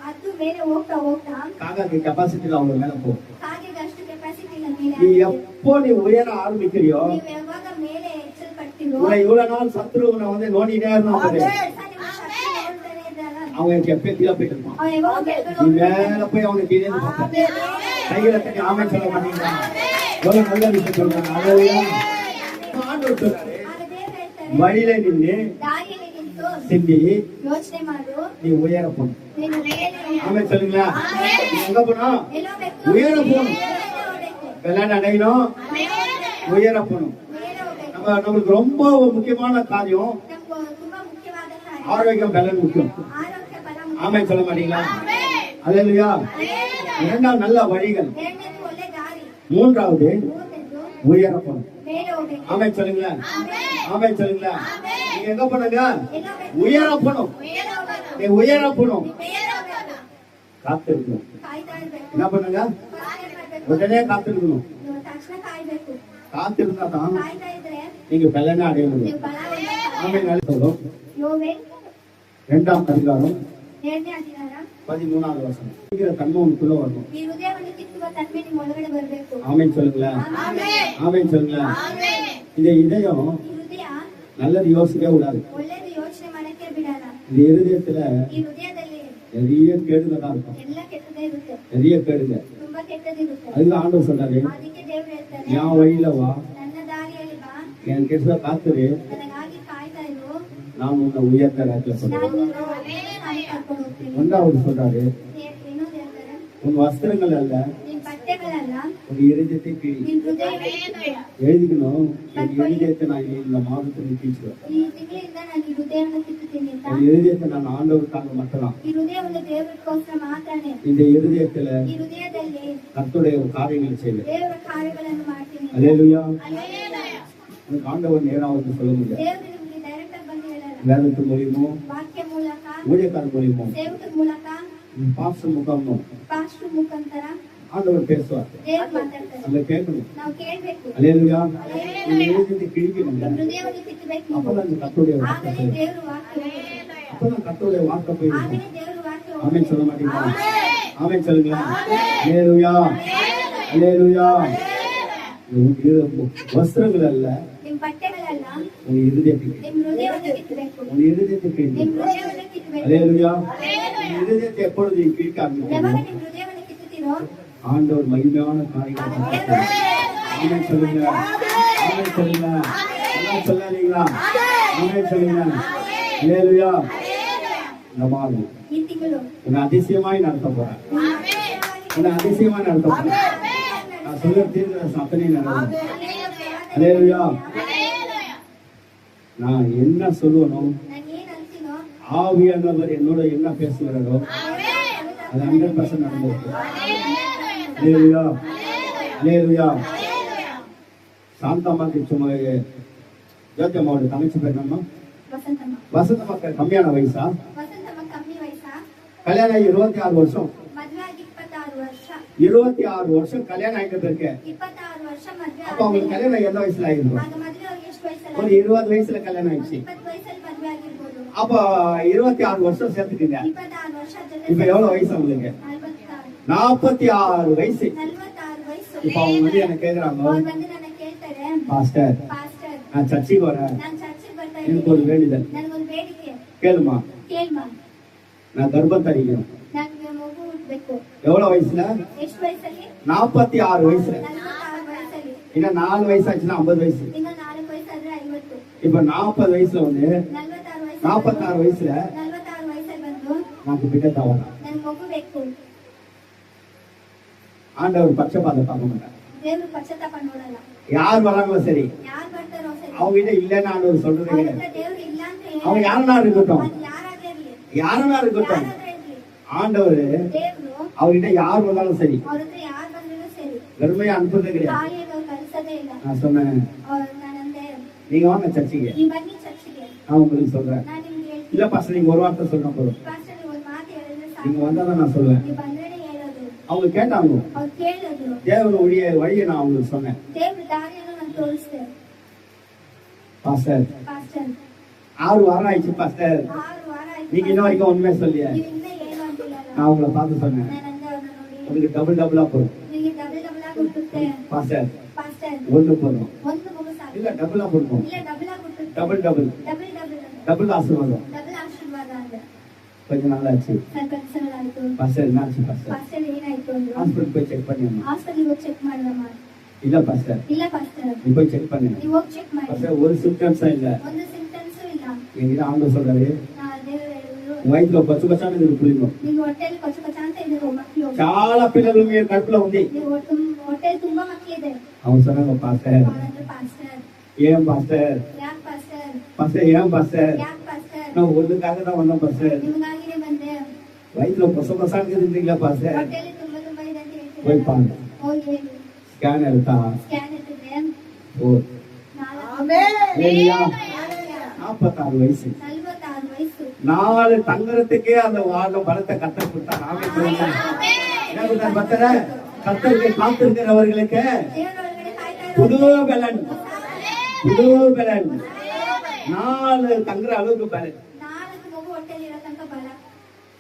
ಅದು ಮೇಲೆ ಹೋಗ್ತಾ ಹೋಗ್ತಾ காக்காக்கு கெப்பாசிட்டில அவ்வளவு மேல போகும். ಕಾಗೆಗೆ ಅಷ್ಟು ಕೆಪಾಸಿಟಿ ಇಲ್ಲ ಮೇಲೆ நீ ಆಡ್ಲಿಕ್ಕೆ. எப்போ நீ உயர ஆரம்பிக்கிறியோ, ನೀವು ಯಾವಾಗ ಮೇಲೆ ಎಚ್ಚಲ್ಪಡ್ತೀರೋ உன்னை இவ்வளவு நாள் சத்ரு உன்னை வந்து நோண்டிட்டே இருந்தான் பாரு, ನಿಮ್ಮ ಶಕ್ತಿ ನೋಡ್ತಾನೆ ಇದ್ದಾರ. அவன் எப்பயும் கீழே போயிட்டு இருப்பான். ಅವ್ನು ಯಾವಾಗ நீ ಬೆಳ್ಕೊಂಡು மேல போய் அவனை கீழே இருந்து பார்ப்ப. கையில தண்ணி ஆமென் சொல்ல மாட்டீங்களா? எவ்வளவு நல்ல விஷயம் சொல்றாங்க. அல்லேலூயா. ஆண்டவர் சொல்றாரு, ಆಗ ದೇವ್ರು ಹೇಳ್ತಾರೆ, வழியில நின்று ದಾರಿಯಲ್ಲಿ ನಿಂತು சிந்தி ಯೋಚನೆ ಮಾಡು, நீ உயர போகணும். ನೀನು ಮೇಲೆ ஆமென் சொல்லுங்களா? நீ எங்க போகணும்? ಎಲ್ಲೋಗ್ಬೇಕು? உயர போகணும். ಮೇಲೆ ಹೋಗ್ಬೇಕು. வெள்ளாண்டு அடையணும், உயர போகணும். ಮೇಲೆ ಹೋಗ್ಬೇಕು. நம்மளுக்கு ரொம்ப முக்கியமான காரியம் ನಮ್ಗೆ ತುಂಬಾ ಮುಖ್ಯವಾದ ಕಾರ್ಯ ஆரோக்கியம், பலன் முக்கியம். ಆರೋಗ್ಯ ಬಲ ಮುಖ್ಯ. ஆமென் சொல்ல மாட்டீங்களா? அல்லேலூயா. இரண்டாவது நல்ல வழிகள், ಎರಡನೇದು ಒಳ್ಳೆ ದಾರಿ, மூன்றாவது ಮೂರನೇದು உயர போகணும். ಮೇಲೆ ಹೋಗ್ಬೇಕು. ஆமென் சொல்லுங்களேன். ஆமென் சொல்லுங்களேன். நீங்க எங்க போனுங்க? ಎಲ್ಲೋಗ್ಬೇಕು? உயர போகணும். ಮೇಲೆ ಹೋಗ್ಬೇಕು. நீ உயர போகணும். ಮೇಲೆ ಹೋಗ್ಬೇಕು. காத்திருக்கணும். ಕಾಯ್ತಾ ಇರ್ಬೇಕು. என்ன பண்ணுங்க? ಕಾಯ್ತಾ ಇರ್ಬೇಕು. உடனே காத்திருக்கணும். ನೀವು ತಕ್ಷಣ ಕಾಯ್ಬೇಕು. காத்திருந்தா தான் ಕಾಯ್ತಾ ಇದ್ರೆ நீங்க பலனை அடைய முடியும். ನೀವು ಬಲ ಹೊಂದಕ್ಕೆ ஆமென் சொல்லும். ಯೋವೇಲ್ 2ஆம் அதிகாரம் 2ನೇ ಅಧಿಕಾರ 13வது வசனம். இருக்கிற தன்மை உனக்குள்ள வரணும். ಈ ಹೃದಯವನ್ನು ಕಿತ್ತುವ ತನ್ಮೆ ನಿಮ್ಮ ಒಳಗಡೆ ಬರಬೇಕು. ஆமென் சொல்லுங்களேன். ஆமென் சொல்லுங்களேன். இந்த இதயம் ಈ ಹೃದಯ நல்லது யோசிக்கவே கூடாது. ಒಳ್ಳೇದು ಯೋಚನೆ ಮಾಡಕ್ಕೆ ಬಿಡಲ್ಲ. இந்த இருதயத்துல ಈ ಹೃದಯದಲ್ಲಿ நிறைய கேடுங்க தான் இருக்கும். ಎಲ್ಲ ಕೆಟ್ಟದೇ ಇರುತ್ತೆ, நிறைய கேடுங்க. ತುಂಬಾ ಕೆಟ್ಟದಿರುತ್ತೆ. அதுக்கு ஆண்டவர் சொல்றாரு, ಅದಕ್ಕೆ ದೇವ್ರು ಹೇಳ್ತಾರೆ, என் வழியில வா, ನನ್ನ ದಾರಿಯಲ್ಲಿ ಬಾ, என் கிட்ட காத்துரு, ನನಗಾಗಿ ಕಾಯ್ತಾ ಇರು, நான் உன்னை உயர்ந்த இடத்துல ನಾನು சொல்றேன். ನಿನ್ನ ಮೇಲೆ ಕರ್ಕೊಂಡು ಹೋಗ್ತೀನಿ. ஒன்றாவது சொல்றாரு, ಇನ್ನೊಂದು ಹೇಳ್ತಾರೆ, உன் வஸ்திரங்கள் அல்ல, ನಿನ್ ಬಟ್ಟೆಗಳಲ್ಲ, ಬಟ್ಟೆಗಳಲ್ಲ உன் இருதயத்தை கிழி. ನಿನ್ ಹೃದಯ எழுதிக்கணும், என் இருதயத்தை நான் இந்த மாதத்தில் கிழிச்சுவேன். ಈ ತಿಂಗಳಿಂದ ನಾನು ಈ ಹೃದಯವನ್ನು ಕಿತ್ತುತ್ತೀನಿ ಅಂತ. என் இருதயத்தை நான் ஆண்டவருக்காக மட்டும்தான். ಈ ಹೃದಯವನ್ನು ದೇವರಿಗೋಸ್ಕರ ಮಾತ್ರನೇ. இந்த இருதயத்துல ಈ ಹೃದಯದಲ್ಲಿ கர்த்தருடைய காரியங்களை செய்வேன். ದೇವರ ಕಾರ್ಯಗಳನ್ನು ಮಾಡ್ತೀನಿ. அல்லேலூயா. ಹಲ್ಲೆಲೂಯಾ. உனக்கு ஆண்டவர் நேரா வந்து சொல்ல முடியாது. ದೇವರು ನಿಮಗೆ ಡೈರೆಕ್ಟ್ ಆಗಿ ಬಂದು ಹೇಳಲ್ಲ. வேதத்து மூலியமோ, ವಾಕ್ಯ ಮೂಲಕ, ஊழியக்கார மூலியமோ, ಸೇವಕರ ಮೂಲಕ, பாஸ்டர் முகாமோ ಪಾಸ್ಟರ್ ಮುಖಾಂತರ ஆண்டவர் பேசுவார். ದೇವರು ಮಾತಾಡ್ತಾರೆ. அதை கேட்கணும். ನಾವು ಕೇಳಬೇಕು. அல்லேலூயா. உன் இருதயத்தை கிழிக்கணும். ಹೃದಯವನ್ನು ಕಿತ್ತಬೇಕು ನೀವು. அப்பதான் இந்த கர்த்தருடைய வார்த்தை ಆಗಲೇ செய்யும். ದೇವರು ವಾಕ್ಯ ಹೇಳುತ್ತೆ. அப்பதான் கர்த்தருடைய வார்த்தை போயிடும். ಆಗಲೇ ದೇವರು ವಾಕ್ಯ ஆமென் சொல்ல ಹೋಗುತ್ತೆ. மாட்டீங்களா? ஆமென் சொல்லுங்க. அல்லேலூயா. அல்லேலூயா. வஸ்திரங்கள் அல்ல, ನಿಮ್ಮ ಬಟ್ಟೆಗಳಲ್ಲ, உன் இருதயத்தை ನಿಮ್ಮ ಹೃದಯವನ್ನು ಕಿತ್ತಬೇಕು. உன் இருதயத்தை ನಿಮ್ಮ கிழிக்கணும். ಹೃದಯವನ್ನು ಕಿತ್ತಬೇಕು. அல்லேலூயா. உன் இருதயத்தை எப்பொழுது நீ கிழிக்க ಯಾವಾಗ ஆரம்பிக்கிறீங்களோ, ನಿಮ್ಮ ಹೃದಯವನ್ನು ಕಿತ್ತುತ್ತೀರೋ ஆண்டவர் மகிமையான காரியங்களை நடத்துவார். ஆமென் சொல்லுங்க. ஆமென் சொல்லுங்க. எல்லாம் சொல்லாதீங்களா? ஆமென் சொல்லுங்க. அல்லேலூயா. இந்த மாதம் ಈ ತಿಂಗಳು உன்னை அதிசயமாய் நடத்த போறேன். உன்னை அதிசயமாய் நடத்த போறேன். நான் சொல்ல தீர்க்க அத்தனை நடக்கும். அல்லேலூயா. நான் என்ன சொல்லணும், ನಾನು ಏನ್ ಅಂತೀನೋ ஆவியானவர் என்னோட என்ன பேசுகிறாரோ அது 100% நடந்திருக்கு. அல்லேலூயா. அல்லேலூயா. சாந்தம்மாக்கு சும்மா ஜோதியம்மாவோட தங்கச்சி பேர் நம்ம ವಸಂತಮ್ಮ. வசந்தம்மா கம்மியான வயசா? ವಸಂತಮ್ಮ ಕಮ್ಮಿ ವಯಸ್ಸಾ? கல்யாணம் ஆகி 26 வருஷம். ಮದ್ವೆ ಆಗಿ 26 ವರ್ಷ. 26 வருஷம் கல்யாணம் ஆகிட்டு இருக்கு. 26 ವರ್ಷ ಮದ್ವೆ அப்ப அவங்களுக்கு கல்யாணம் எந்த வயசுல ஆயிருக்கும்? ಆಗ ಮದ್ವೆ ಅವ್ರಿಗೆ ಎಷ್ಟು ವಯಸ್ಸಲ್ಲ? ஒரு 20 வயசுல கல்யாணம் ஆயிடுச்சு. 20 ವಯಸ್ಸಲ್ಲಿ ಮದ್ವೆ ಆಗಿರ್ಬೋದು. அப்ப 26 வருஷம் சேர்த்துட்டீங்க. 26 ವರ್ಷ இப்ப எவ்வளவு வயசு உங்களுக்கு? 46 வயசு. 46 ವಯಸ್ಸು. இப்ப அவங்க வந்து என்ன கேக்குறாங்க, ಅವ್ರು ಬಂದು ನನ್ನ ಕೇಳ್ತಾರೆ, பாஸ்டர் ಪಾಸ್ಟರ್ நான் சர்ச்சுக்கு வரேன், ನಾನು ಚರ್ಚಿಗೆ ಬರ್ತಾ எனக்கு ஒரு ಇದ್ದೀನಿ, வேண்டுதல், ನನಗೊಂದು ಬೇಡಿಕೆ, கேளுமா, ಕೇಳ್ಮಾ, நான் கர்ப்பம் தரிக்கணும். ನನಗೆ ಮಗು ಹುಟ್ಟಬೇಕು. எவ்வளவு வயசுல? ಎಷ್ಟು ವಯಸ್ಸಲ್ಲಿ? 46 வயசுல. 46 ವಯಸ್ಸಲ್ಲಿ. இன்னும் 4 வயசாச்சுன்னா 50 வயசு. ಇನ್ನು 4 ವಯಸ್ಸಾದ್ರೆ 50. இப்ப 40 வயசுல வந்து 46 ವಯಸ್ಸಲ್ಲಿ 46 ವಯசுல 46 ವಯಸ್ಸಲ್ಲಿ ಬಂದು నాకు బిడ్డ కావాలి. ನನ್ ಮಗು ಬೇಕು. ஆண்டவர் பட்சபாதம் பார்க்க மாட்டார். ದೇವರು ಪಶ್ಚಾತ್ತಾಪ ನೋಡಲ್ಲ. யார் வராங்களோ சரி, ಯಾರು ಬರ್ತಾರೋ ಸರಿ, அவங்க கிட்ட இல்லைன்னு ஆண்டவர் சொல்றது ಅವ್ರ கிடையாது. ಹತ್ರ ದೇವ್ರು ಇಲ್ಲ ಅಂತ ಹೇಳಿ அவங்க யாருன்னா இருக்கட்டும், ಅದು ಯಾರಾದ್ರೂ ಇರ್ಲಿ, யாருன்னா இருக்கட்டும், ಯಾರಾದ್ರೂ ಇರ್ಲಿ, ஆண்டவர் ದೇವ್ರು அவர்கிட்ட யார் வந்தாலும் சரி ಅವ್ರ ಹತ್ರ ಯಾರು ಬಂದ್ರು ಸರಿ, வெறுமையா அனுப்புறதே கிடையாது. ಖಾಲಿಯಾಗಿ ಅವ್ರು ಕಳ್ಸೋದೇ ಇಲ್ಲ. நான் சொன்னேன், ನಾನಂದೆ, நீங்க வாங்க சர்ச்சுக்கு, ನೀವ್ ಬನ್ನಿ ಚರ್ಚಿಗೆ, நான் உங்களுக்கு சொல்றேன். ನಾನು ನಿಮ್ಗೆ ಹೇಳ್ತೀನಿ. இல்ல பாஸ்டர் நீங்க ஒரு வார்த்தை சொன்னா போதும், ಪಾಸ್ಟರ್ ನೀವು ಒಂದು ಮಾತು ಹೇಳಿದ್ರೆ நீங்க ಸಾಕು, வந்தாதான் நான் சொல்லுவேன். ನೀವು ಬಂದ್ರೆ ಹೇಳೋದು. அவங்க கேட்டாங்க, ಅವ್ರು ಕೇಳಿದ್ರು, தேவன் வழியை நான் அவங்களுக்கு சொன்னேன். ದೇವ್ರ ದಾರಿಯನ್ನು ನಾನು ತೋರಿಸ್ದೆ. பாஸ்டர் ಪಾಸ್ಟರ್ 6 வாரம் ஆயிடுச்சு பாஸ்டர், 6 ವಾರ ಆಯ್ತು, நீங்க இன்ன வரைக்கும் ஒண்ணுமே சொல்லிய. ನೀವು ಇನ್ನೂ ಏನು ಅಂತಿಲ್ಲಲ್ಲ. நான் உங்களை பார்த்து சொன்னேன், ನಾನಂದೆ ಅವ್ರನ್ನ ನೋಡಿ, உங்களுக்கு டபுளா போடும் ನಿಮಗೆ ಡಬಲ್ ಆಗಿ ಹುಟ್ಟುತ್ತೆ. பாஸ்டர். ಪಾಸ್ಟರ್ ஒண்ணு போதும், ಒಂದು ಮಗು ಸಾಕು, இல்ல டபுளா போடுவோம், ಇಲ್ಲ ಡಬಲ್ ಆಗಿ ಹುಟ್ಟುತ್ತೆ. டபுள் ಡಬಲ್ ஆசீர்வாதம். ಡಬಲ್ ಆಶೀರ್ವಾದ ಅಂದೆ. கொஞ்ச நாள் ஆச்சு ಸ್ವಲ್ಪ ದಿವಸಗಳಾಯ್ತು. பாஸ்டர், என்ன ஆச்சு பாஸ்டர்? ಪಾಸ್ಟರ್ ಏನಾಯ್ತು ಅಂದ್ರು, ஹாஸ்பிட்டல் போய் செக் பண்ணியம்மா. ಹಾಸ್ಪಿಟಲ್ ಹೋಗಿ ಚೆಕ್ ಮಾಡಿದಮ್ಮ. இல்ல பாஸ்டர், ಇಲ್ಲ ಪಾಸ್ಟರ್, நீ போய் செக் பண்ணு ನೀವು ಹೋಗಿ ಚೆಕ್ ಮಾಡಿ, பாஸ்டர். ஒரு சிம்டம்ஸா இல்ல, ಒಂದು ಸಿಂಪ್ಟಮ್ಸು ಇಲ್ಲ. என்கிட்ட ஆண்டவர் சொல்றாரு, ದೇವರು ಹೇಳಿದ್ರು, உன் வயிற்றுல கொச்சு கொச்சான இது புரியும். ನೀವು ಹೊಟ್ಟೆಯಲ್ಲಿ ಕೊಚ್ಚ ಕೊಚ್ಚ ಅಂತ ಇದ್ರು ಮಕ್ಕಳು, చాలా పిల్లలు మీ కడుపులో ఉంది. ನೀವು ಹೊಟ್ಟೆಯಲ್ಲಿ ತುಂಬಾ ಮಕ್ಕಳಿದೆ. அவங்க சொன்னாங்க, பாஸ்டர் ಅವರಂದ್ರೆ ಪಾಸ್ಟರ್, ஏன் பாஸ்டர்? ಯಾಕೆ ಪಾಸ್ಟರ್, பாஸ்டர் ஏன் பாஸ்டர்? ಯಾಕೆ ಪಾಸ್ಟರ್, நான் ஒண்ணுக்காக தான் வந்தேன் பாஸ்டர். ನಿಮಗಾಗಿನೇ ಬಂದೆ, வயிற்றுல கொச கொசான்னு இருக்குதுங்களா பாஸ்டர்? ಹೊಟ್ಟೆಯಲ್ಲಿ ತುಂಬಾ ತುಂಬಾ ಇದೆ ಅಂತ போய் ಹೇಳ್ತೀರಾ, பாருங்க, ಹೋಗಿ ಹೇಳಿ. ஸ்கேன் எடுத்தா ಸ್ಕ್ಯಾನ್ ಎತ್ತಿದ್ರೆ ஓ 46 வயசு. 46 ವಯಸ್ಸು. 4 தங்கறதுக்கே அந்த வாழ்ல பலத்தை கத்த கொடுத்தார். ஆமென் சொல்லுங்க. என்ன கொடுத்தார் பத்தர? கர்த்தருக்கு காத்திருக்கிறவர்களுக்கு ದೇವರ ಒಳಗಡೆ ಕಾಯ್ತಾ புது ಇರೋದು. பலன், புது பலன். 4 தங்குற அளவுக்கு பலன். 4 ಮಗು ಹೊಟ್ಟೆಯಲ್ಲಿ ಇರೋ ತನಕ ಬಲ.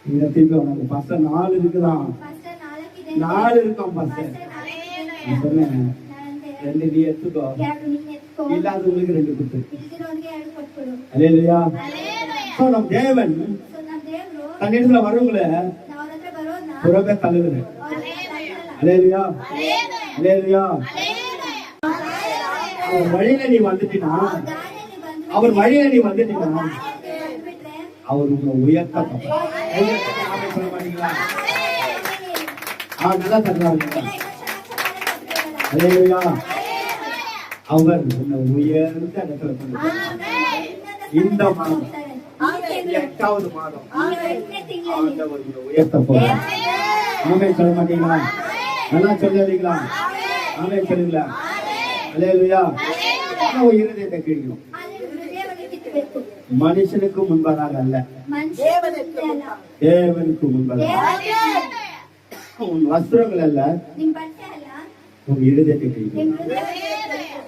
இந்த திருப்பி உனக்கு பாஸ்டர் 4 இருக்குதான், ಪಾಸ್ಟರ್ 4 ಇದೆ. 4 இருக்கான் பாஸ்டர். ಪಾಸ್ಟರ್ 4 ಇದೆ. நான் சொன்னேன், ನಾನಂದೆ, 2 நீ எடுத்துக்கோ, 2 ನೀನ್ ಎತ್ಕೋ, இல்லாதவங்களுக்கு 2 கொடுத்து. ಇಲ್ದಿರೋನ್ಗೆ 2 ಕೊಟ್ಬಿಡು. அல்லேலூயா. ಹಲ್ಲೆಲೂಯಾ. சோ நம் தேவன் ಸೊ ನಮ್ಮ ದೇವರು தன்னிடத்துல வரவங்கள ನಾವು ಅವ್ರ ಹತ್ರ ಬರೋದ್ನ புறவே தள்ளுகிறார். ಅವ್ರ ಹತ್ರ ತಳ್ಳಲ್ಲ. அல்லேலூயா. அல்லேலூயா. அவர் வழியில நீ வந்துட்டீனா, ಅವ್ರ ದಾರಿಯಲ್ಲಿ ಬಂದ್ಬಿಟ್ರೆ, அவர் வழியில நீ வந்துட்டீனா, ದಾರಿಯಲ್ಲಿ ಬಂದ್ಬಿಟ್ರೆ அவர் உங்களை உயர்த்த பார்ப்பார். ஆமென் சொல்ல மாட்டீங்களா? நல்லா தட்டுறாங்க. ಎಲ್ಲ ಇನ್ನೂ ಚೆನ್ನಾಗಿ அல்லேலூயா. அவர் உன்னை உயர்ந்த இடத்துல கொண்டு போவார். இந்த மாதம் 8வது மாதம் ஆண்டவர் உன்னை உயர்த்த போறார். ஆமென் சொல்ல மாட்டீங்களா? நல்லா சொல்லுவீங்களா? ஆமென் சொல்லுங்களா? அல்லேலூயா. உன் இருதயத்தை கிழிக்கணும். மனுஷனுக்கு முன்பதாக அல்ல, தேவனுக்கு முன்பதாக. உன் வஸ்திரங்கள் அல்ல, உன் இருதயத்தை கிழிக்கணும்.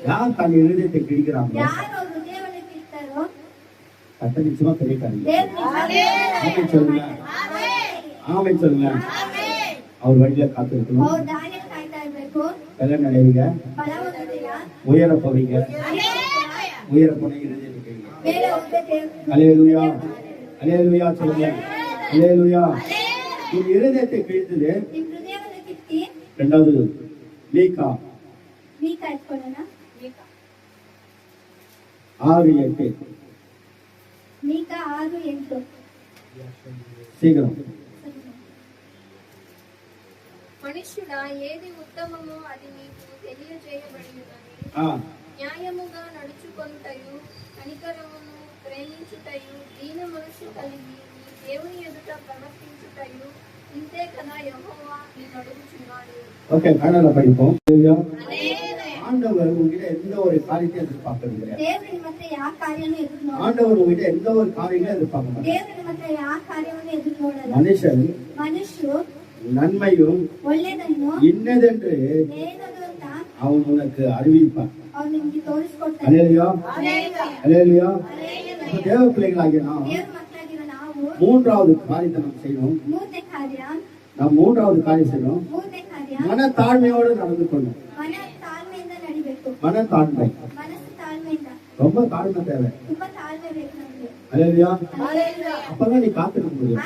யார் தன் இருதயத்தை கிழிக்கிறாங்க கட்ட நிச்சயமா கிடைக்காது. ஆமென் சொல்லுங்க. ஆமென் சொல்லுங்க. அவர் வழியில காத்திருக்கணும். கல்யாணம் அடைவீங்க, உயர போவீங்க, உயர போன இருதயத்தை கிழிங்க. அல்லேலூயா. அல்லேலூயா சொல்லுங்க. அல்லேலூயா. உன் இருதயத்தை கிழித்தது. இரண்டாவது மீகா 6:8. சீக்கிரம். మనుష్యుడా ఏది ఉత్తమమో అది నీకు తెలియజేయబడినదని న్యాయముగా నడుచుకొనుటయు కనికరమును ప్రేమించుటయు దీన మనస్సు కలిగి నీ దేవుని ఎదుట ప్రవర్తించుటయు ఇంతే కదా యెహోవా నిన్ను అడుగుచున్నాడు. ஓகே, கண்ணால படிப்போம். ஆண்டவர் உங்ககிட்ட எந்த ஒரு காரியத்தை எதிர்பார்க்கறது. ஆண்டவர் உங்ககிட்ட எந்த ஒரு காரியமே எதிர்பார்க்க மாட்டார். மனுஷன் நன்மையும் இன்னதென்று அவன் உனக்கு அறிவிப்பான். அல்லேலூயா. அல்லேலூயா. தேவ பிள்ளைகளாகிய நாம் மூன்றாவது காரியத்தை நாம் செய்யணும். நாம் மூன்றாவது காரியம் செய்யணும். மனத்தாழ்மையோடு நடந்து கொள்ளணும். மனத்தாழ்மை, ரொம்ப தாழ்மை தேவை. அல்லேலூயா. அப்பதான் நீ காத்திருக்க முடியும்.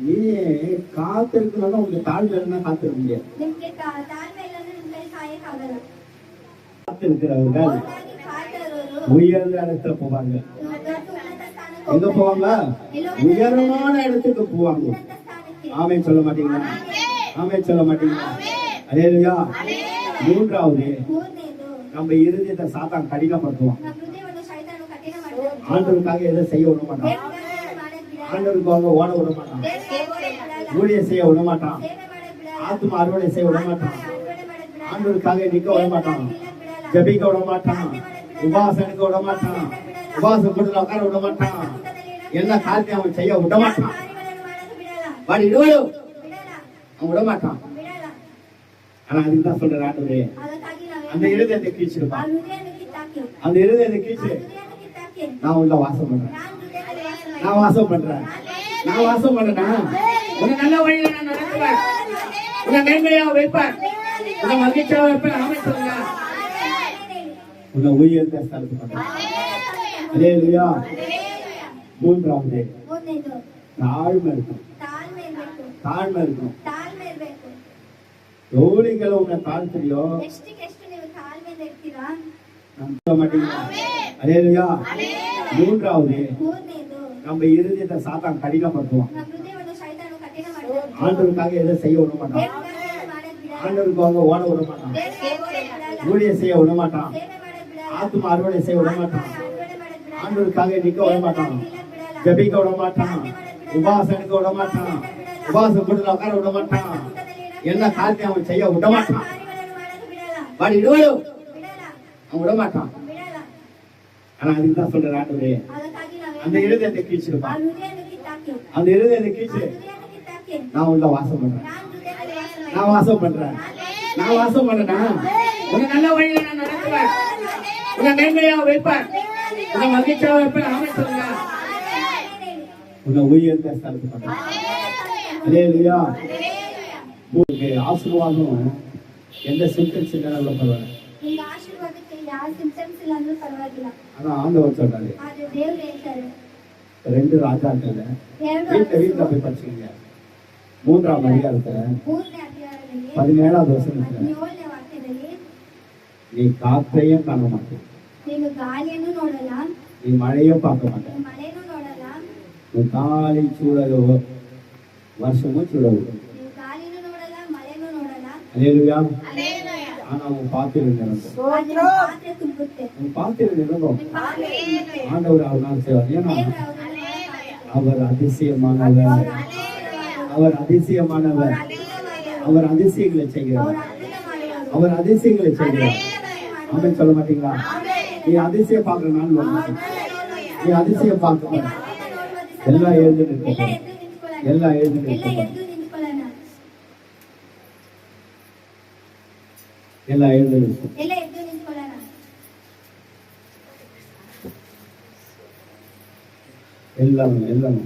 நீ காத்திருக்கணும். உங்களுக்கு தாழ்மை இல்லைன்னா காத்திருக்க முடியாது. காத்திருக்கிறவர்கள் உயர்ந்த இடத்துல போவாங்க. எங்க போவாங்க? உயரமான இடத்துக்கு போவாங்க. ஆமென் சொல்ல மாட்டீங்களா? ஆமென் சொல்ல மாட்டீங்களா? அல்லேலூயா. மூன்றாவது, நம்ம இருதயத்தை சாத்தான் கடினப்படுத்துவான். ஆண்டவருக்காக எதை செய்ய விட மாட்டான். ஆண்டவருக்காக ஓட விட மாட்டான். ஊழியம் செய்ய விட மாட்டான். ஆத்தும அறுவடை செய்ய விட மாட்டான். ஆண்டவருக்காக நிக்க விட மாட்டான். ஜெபிக்க விட மாட்டான். உபவாசம் எடுக்க விட மாட்டான். உபவாசம் கூட்டத்தில் உட்கார விட மாட்டான். எல்லா காரியத்தையும் அவன் செய்ய விட மாட்டான். வாடி விடுவாயோ, அவன் விட மாட்டான். ஆனா அதுக்குதான் சொல்ற ஆண்டவரே, அந்த இருதயத்தை கீழ்ச்சிருப்பான். அந்த இருதயத்தை கீழ்ச்சி நான் உள்ள வாசம் பண்றேன். நான் வாசம் பண்றேன். நான் வாசம் பண்றேன்னா உன்னை நல்ல வழியில நான் நடத்துவேன். உன்னை மேன்மையா வைப்பேன். உன்னை மகிழ்ச்சியா வைப்பேன். ஆமென் சொல்லுங்க. உன்னை உயர்ந்த ஸ்தலத்துக்கு பண்றேன். அல்லேலூயா. மூன்றாவது, தாழ்மை இருக்கும். தாழ்மை இருக்கும். எவ்வளவு உன்னை தாழ்த்துறியோ அல்லேலூயா. மூன்றாவது, நம்ம இருதயத்தை சாத்தான் கடினப்படுத்துவான். ஆண்டவருக்காக எதை செய்ய விட மாட்டான். ஆண்டவருக்காக ஓட விட மாட்டான். ஊழியம் செய்ய விட மாட்டான். ஆத்தும அறுவடை செய்ய விட மாட்டான். ஆண்டவருக்காக நிக்க விட மாட்டான். ஜெபிக்க விட மாட்டான். உபவாசம் எடுக்க விட மாட்டான். உபவாசம் கூட்டத்தில் உட்கார விட மாட்டான். எல்லா காரியத்தையும் அவன் செய்ய விட மாட்டான். வாடி விடுவாயோ, அவன் விட மாட்டான். ஆனா அதுக்குதான் சொல்ற ஆண்டவரே, அந்த இருதயத்தை கீழ்ச்சிருப்பான். அந்த இருதயத்தை கீழ்ச்சி நான் உள்ள வாசம் பண்றேன். நான் வாசம் பண்றேன். நான் வாசம் பண்றேன்னா உன்னை நல்ல வழியில நான் நடத்துவேன். உன்னை மேன்மையா வைப்பேன். உன்னை மகிழ்ச்சியா வைப்பேன். ஆமென் சொல்லுங்க. உன்னை உயர்ந்த ஸ்தலத்துக்கு பண்றேன். அல்லேலூயா. ஆசீர்வாதம் எந்த சிம்டம்ஸ் இல்லைனாலும் பரவாயில்ல. ஆனா ஆண்டவர் சொல்றாரு, 2 ராஜாக்கள் வீட்டுல போய் படிச்சுக்கீங்க. 3ஆம் அதிகாரத்துல 17வது வசனத்துல நீ காற்றையும் காண மாட்டேன். நீ மழையும் பார்க்க மாட்டேன். நீ காலை சூழலோ வருஷமும் சூழலோ அல்லேலூயா. ஆனா உன் பாத்திரம் நிரம்பும். ಆದ್ರೆ ಪಾತ್ರೆ ತುಂಬುತ್ತೆ. உன் பாத்திரம் நிரம்பும். ಪಾತ್ರೆ ஆண்டவர் அவனால் செய்வார். ஏன்னா ದೇವರು ಅವರನ್ನು ಮಾಡ್ತಾರೆ. அவர் அதிசயமானவர். அவர் அதிசயமானவர். அவர் அதிசயங்களை செய்கிறார். அவர் அதிசயங்களை செய்கிறார். ஆமென் சொல்ல மாட்டீங்களா? நீ அதிசயம் பார்க்கிற நாள் வரும். நீ அதிசயம் பார்க்க எல்லாம் எழுந்து நிற்கும். எல்லாம் எழுந்து நிற்கும். எல்லாம் எழுந்து நிற்கும். எல்லாம் எல்லாம்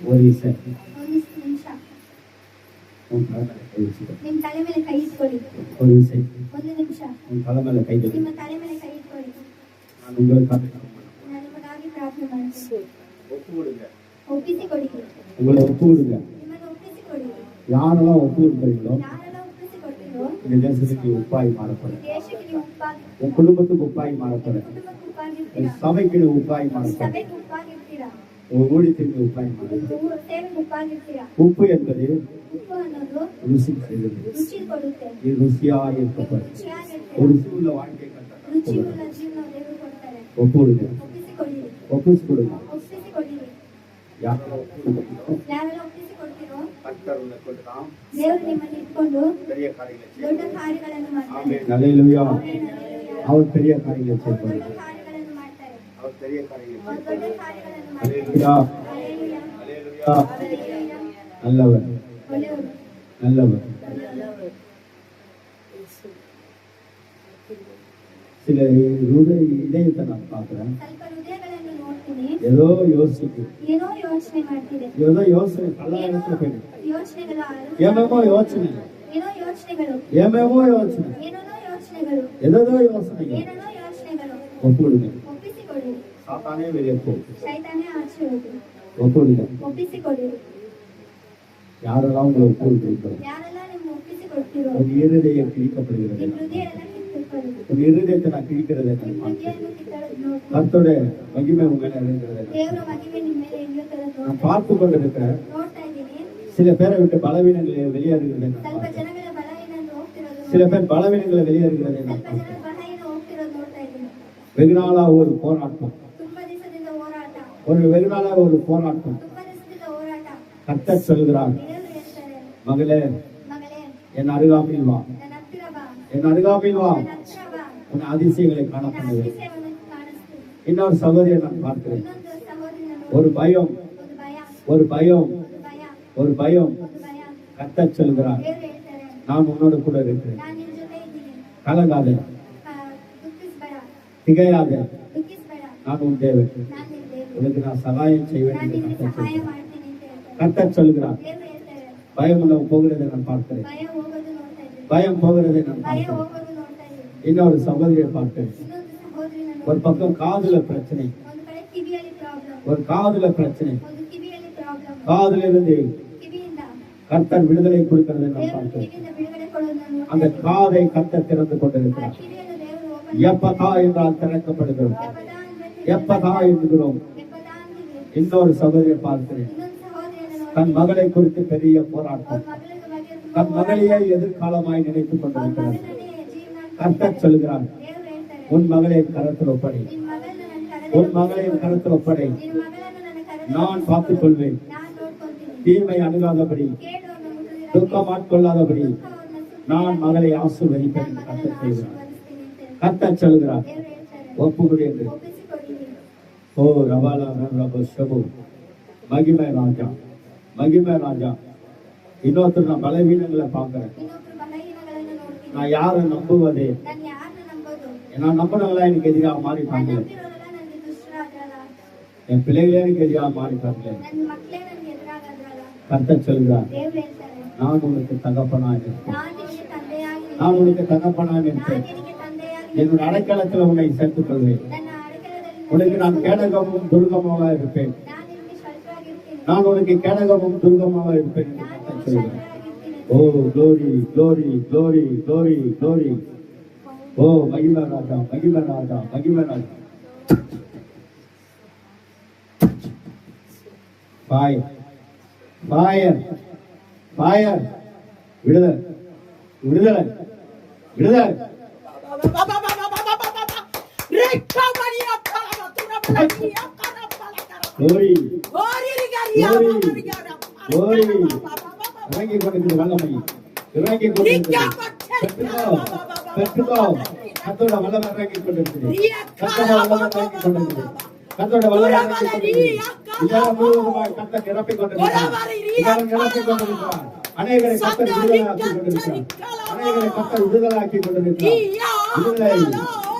ஒரு இசை உன் தலைமையில கை வச்சுக்கோ. ನಿಮ್ ತಲೆ ಮೇಲೆ ಕೈ ಇಟ್ಕೊಳ್ಳಿ. ஒரு இசை ಒಂದು ನಿಮಿಷ உன் தலைமையில கை வைத்து ನಿಮ್ಮ ತಲೆ ಮೇಲೆ ಕೈ ಇಟ್ಕೊಳ್ಳಿ. நான் உங்களுக்காக ನಾನು ನಿಮಗಾಗಿ ಪ್ರಾರ್ಥನೆ ಮಾಡ್ತೀನಿ. ஒப்பு கொடுங்க. ಒಪ್ಪಿಸಿಕೊಡಿ. உங்களை ஒப்பு கொடுங்க. ನಿಮ್ಮನ್ನು ಒಪ್ಪಿಸಿಕೊಡಿ. யாரெல்லாம் ஒப்பு கொடுக்குறீங்களோ ಯಾರೆಲ್ಲ ಒಪ್ಪಿಸಿಕೊಡ್ತೀರೋ இந்த தேசத்துக்கு உப்பாய் மாறப்படும். ದೇಶಕ್ಕೆ ನೀವು ಉಪ್ಪಾಗಿ, உன் குடும்பத்துக்கு உப்பாய் மாறப்படும். ಕುಟುಂಬಕ್ಕೆ உன் ಉಪ್ಪಾಗಿರ್ತೀರಾ, சபைக்கு நீ உப்பாய் மாறப்படும். ಸಭೆಗೆ ಉಪ್ಪಾಗಿರ್ತೀರಾ, உன் ஊழியத்திற்கு உப்பாய் மாறப்படும். ಸೇವೆಗೆ ಉಪ್ಪಾಗಿರ್ತೀರಾ. உப்பு என்பது ಉಪ್ಪು ಅನ್ನೋದು ருசி செய்வது. ರುಚಿ ಕೊಡುತ್ತೆ. இது ருசியாக இருக்கப்படும். ರುಚಿಯಾಗಿರ್ತೀರಾ. ஒரு ருசி உள்ள வாழ்க்கை கட்டணும். ರುಚಿಯುಳ್ಳ ಜೀವನ ದೇವರು ಕೊಡ್ತಾರೆ. ஒப்பு கொடுங்க. ಒಪ್ಪಿಸಿಕೊಡಿ. ஒப்புஸ் கொடுங்க. ಒಪ್ಪಿಸಿಕೊಡಿ. யாரெல்லாம் ஒப்பு கொடுக்குறீங்களோ ಯಾರೆಲ್ಲ ಒಪ್ಪಿಸಿಕೊಡ್ತೀರೋ கர்த்தர் உங்களை கொண்டுதான் ದೇವರು ನಿಮ್ಮನ್ನು ಇಟ್ಕೊಂಡು பெரிய காரியங்களை செய்வார். ದೊಡ್ಡ ಕಾರ್ಯಗಳನ್ನು ಮಾಡ್ತಾರೆ. ஆமென். அல்லேலூயா. ಹಲ್ಲೆಲೂಯಾ. அவர் பெரிய காரியங்களை ಅವರು செய்வார். ದೊಡ್ಡ ಕಾರ್ಯಗಳನ್ನು ಮಾಡ್ತಾರೆ. அவர் பெரிய காரியங்களை ಅವರು செய்வார். ದೊಡ್ಡ ಕಾರ್ಯಗಳನ್ನು ಮಾಡ್ತಾರೆ. அல்லேலூயா. ಹಲ್ಲೆಲೂಯಾ. அல்லேலூயா. ಹಲ್ಲೆಲೂಯಾ. நல்லவர் ಒಳ್ಳೆಯವರು. நல்லவர். சில இதயத்தை நான் பார்க்கிறேன். ಸ್ವಲ್ಪ ಹೃದಯಗಳನ್ನು ನೋಡ್ತೀನಿ. ஏதோ யோசிக்கும். ಏನೋ ಯೋಚನೆ ಮಾಡ್ತಿದೆ. ஏதோ யோசனை பல இடத்துல போயிடும். ಯೋಚನೆಗಳು ஏமேமோ யோசனை. ಏನೋ ಯೋಚನೆಗಳು ஏமேமோ யோசனை. ಏನೇನೋ ಯೋಚನೆಗಳು ஏதோ யோசனை. ಏನೇನೋ ಯೋಚನೆಗಳು. ஒப்புடுங்க. ಒಪ್ಪಿಸಿಕೊಡಿ. சாத்தானே வெளியே போ. ಶೈತಾನೇ ಆಚೆ ಹೋಗಿ. ஒப்புடுங்க. ಒಪ್ಪಿಸಿಕೊಡಿ. யாரெல்லாம் உங்களை ஒப்புடுக்கிறீங்களோ ಯಾರೆಲ್ಲ ನಿಮ್ಮ ಒಪ್ಪಿಸಿಕೊಡ್ತೀರೋ உன் இருதயம் கிழிக்கப்படுகிறது. ನಿಮ್ಮ ಹೃದಯ ಎಲ್ಲ ಕಿತ್ತುಕೊಳ್ಳಿ. உன் இருதயத்தை நான் கிழிக்கிறதை நான் ನಿಮ್ಮ பார்க்கிறேன். ಹೃದಯವನ್ನು ಕಿತ್ತಳದ್ ನೋಡಿ. கர்த்தருடைய மகிமை உங்க மேல இறங்குகிறதை ದೇವರ ಮಹಿಮೆ ನಿಮ್ಮ ಮೇಲೆ ಇಳಿಯುತ್ತದೆ நான் பார்த்து கொண்டிருக்கிறேன். ನೋಡ್ತಾ ಇದ್ದೀನಿ. சில பேரை விட்டு பலவீனங்களை வெளியேறுகிறதை நான் ಸ್ವಲ್ಪ பார்க்கிறேன். ಜನಗಳ ಬಲಹೀನ ಹೋಗ್ತಿರೋದು சில பேர் பலவீனங்களை வெளியேறுகிறதை நான் ಸ್ವಲ್ಪ பார்க்கிறேன். ಜನರ ಬಲಹೀನ ಹೋಗ್ತಿರೋದು ನೋಡ್ತಾ ಇದ್ದೀನಿ. வெகு நாளா ஒரு போராட்டம். ತುಂಬಾ ದಿವಸದಿಂದ ಹೋರಾಟ, வெகு நாளா ஒரு போராட்டம். ತುಂಬಾ ದಿವಸದಿಂದ ಹೋರಾಟ. கர்த்தர் சொல்கிறார், ದೇವರು ಹೇಳ್ತಾರೆ, மகளே ಮಗಳೇ என் அருகாமையில் வா. ನನ್ನ ಹತ್ತಿರ ಬಾ, என் அருகாமையில் வா. ನನ್ನ ಹತ್ತಿರ ಬಾ, உன் அதிசயங்களை ನನ್ನ காணப்படுவேன். அதிசಯವನ್ನು ಕಾಣಿಸ್ತೀನಿ. இன்னொரு சகோதரியை நான் பார்க்கிறேன். ಇನ್ನೊಂದು ಸಹೋದರನನ್ನು ஒரு பயம், ಒಂದು ಭಯ, ஒரு பயம், ಒಂದು ಭಯ, ஒரு பயம். ಒಂದು ಭಯ. கர்த்தர் சொல்கிறார், ದೇವರು ಹೇಳ್ತಾರೆ, நான் உன்னோடு கூட இருக்கிறேன். ನಾನು ನಿನ್ನ ಜೊತೆ ಇದ್ದೀನಿ. கலங்காதே, ದುಃಖಿಸಬೇಡ, திகையாதே, ದುಃಖಿಸಬೇಡ, நான் உன் தேவன். ನಾನು ನಿನ್ನ ದೇವರು. உனக்கு நான் சகாயம் செய்வேன் ನಾನು என்று ನಿನಗೆ கர்த்தர் ಸಹಾಯ சொல்கிறார். ಮಾಡ್ತೀನಿ ಅಂತ ಹೇಳ್ತಾರೆ. கர்த்தர் சொல்கிறார், ದೇವರು ಹೇಳ್ತಾರೆ, பயம் உள்ள போகிறதை நான் பார்க்கிறேன். ಭಯ ಹೋಗೋದು ನೋಡ್ತಾ ಇದ್ದೀನಿ. பயம் போகிறதை நான் ಭಯ பார்க்கிறேன். ಹೋಗೋದು ನೋಡ್ತಾ ಇದ್ದೀನಿ. இன்னொரு சகோதரியை பார்த்தேன். ಇನ್ನೊಂದು ಸಹೋದರಿನನ್ನು ஒரு பக்கம் காதுல பிரச்சனை, ಒಂದು ಕಡೆ ಕಿವಿಯಲ್ಲಿ ಪ್ರಾಬ್ಲಮ್, ஒரு காதுல பிரச்சனை. ಒಂದು ಕಿವಿಯಲ್ಲಿ ಪ್ರಾಬ್ಲಮ್. காதுல இருந்து ಕಿವಿಯಿಂದ கர்த்தர் விடுதலை கொடுக்கிறதை நான் ದೇವರು பார்க்கிறேன். ಕಿವಿಯಿಂದ ಬಿಡುಗಡೆ ಕೊಡೋದನ್ನು ನೋಡ್ತಾ அந்த ಇದ್ದೀನಿ. காதை கர்த்தர் திறந்து ಆ கொண்டிருக்கிறார். ಕಿವಿಯನ್ನು ದೇವರು ಓಪನ್ எப்பதா என்றால் திறக்கப்படுகிறோம். ಎಪ್ಪದಾ ಅಂದ್ರೆ எப்பதா என்கிறோம். ಎಪ್ಪದಾ ಅಂದಿದೆ. இன்னொரு சகோதரியை பார்க்கிறேன். ಇನ್ನೊಂದು ಸಹೋದರಿಯನ್ನು தன் ನೋಡಿ, மகளை குறித்து பெரிய ಅವ್ರ போராட்டம். ಮಗಳ ಬಗ್ಗೆ ತುಂಬಾ தன் மகளையே எதிர்காலமாய் நினைத்துக் ಅವ್ರ கொண்டிருக்கிறார். ಮಗನನ್ನೇ ಜೀವನ ಅಂತ கர்த்தர் சொல்கிறார், ದೇವರು ಹೇಳ್ತಾರೆ, உன் மகளை கரத்தில் ஒப்படை. ನಿನ್ನ ಮಗಳನ್ನ ನನ್ನ உன் ಕರೆದಲ್ಲಿ மகளை கரத்தில் ஒப்படை. ನಿನ್ನ ಮಗಳನ್ನು ನನ್ನ ಕರೆದಲ್ಲಿ நான் பார்த்துக் கொள்வேன். ನಾನು ನೋಡ್ಕೊಂತೀನಿ. தீமை அணுகாதபடி, ಕೇಳುವವರನ್ನು ಮುಟ್ಟುವುದಿಲ್ಲ, துக்கம் ஆட்கொள்ளாதபடி ದುಃಖವನ್ನು ಸುತ್ತಿಲ್ಲ, நான் மகளை ஆசீர்வதிப்பேன் ನನ್ನ என்று ಮಗಳನ್ನು கர்த்தர் செய்கிறார். ಆಶೀರ್ವದಿಸ್ತೀನಿ ಅಂತ ಹೇಳ್ತಾರೆ. கர்த்தர் சொல்கிறார், ದೇವರು ಹೇಳ್ತಾರೆ, ஒப்புக்கொடு என்று. ಒಪ್ಪಿಸಿಕೊಡಿ. ஓ ரபாலா ரப ஷபு, மகிமை ராஜா, மகிமை ராஜா. இன்னொருத்தர் நான் பலவீனங்களை பார்க்கிறேன். ಇನ್ನೊಬ್ರು ಬಲಹೀನಗಳನ್ನು ನೋಡ್ತೀನಿ. நான் யாரை நம்புவதே? ನಾನು ಯಾರನ್ನ ನಂಬೋದು? நான் நம்பினவங்களா எனக்கு எதிராக ನಾನು மாறிட்டாங்க. ನಂಬಿರೋರೆಲ್ಲ ನನಗೆ ದುಷ್ಟರಾದ್ರಲ್ಲ, என் பிள்ளைகளே எனக்கு எதிராக மாறிட்டாங்க. ನನ್ನ ಮಕ್ಕಳೇ ನನಗೆ ಎದುರಾಗಾದ್ರಲ್ಲ. கர்த்தர் சொல்கிறார், ದೇವ್ರು ಹೇಳ್ತಾರೆ, நான் உனக்கு தகப்பனாக இருப்பேன். ನಾನು ನಿನಗೆ ತಂದೆಯಾಗಿ நான் உனக்கு தகப்பனாக ನಾನು இருப்பேன். ನಿನಗೆ ತಂದೆಯಾಗಿ என்னோட அடைக்கலத்தில் உன்னை சேர்த்துக் கொள்வேன். ನನ್ನ ಅಡಕಲದಲ್ಲಿ உனக்கு நான் கேடகமும் துர்கமாக இருப்பேன். ನಾನು ನಿನಗೆ ಶಲ್ಕರಾಗಿರ್ತೀನಿ. நான் உனக்கு கேடகமும் துர்கமாக இருப்பேன் என்று ನಾನು கர்த்தர் ನಿನಗೆ சொல்கிறார். ಶಲ್ಕರಾಗಿರ್ತೀನಿ. ஓ glory glory glory glory glory. ஓ மகிமை ராஜா, மகிமை ராஜா, மகிமை ராஜா. Fire, fire, fire. விடுதலை, விடுதலை விடுதலை glory glory இறங்கி கொண்டிருக்கிற வல்லமை இறங்கி கொண்டிருக்கிறது பெற்றுக்கோ கர்த்தரோட வல்லமை இறங்கி கொண்டிருக்கிறது கர்த்தரோட வல்லமை இறங்கி கொண்டிருக்கிறது கர்த்தரோட வல்லமை இறங்கி கொண்டிருக்கிறது இதெல்லாம் முழுவதுமாக கர்த்தர் நிரப்பிக் கொண்டிருக்கிறார் இதெல்லாம் நிரப்பிக் கொண்டிருக்கிறார் அநேகரை கர்த்தர் விடுதலையாக்கி கொண்டிருக்கிறார் அநேகரை கர்த்தர் விடுதலையாக்கி கொண்டிருக்கிறார் விடுதலை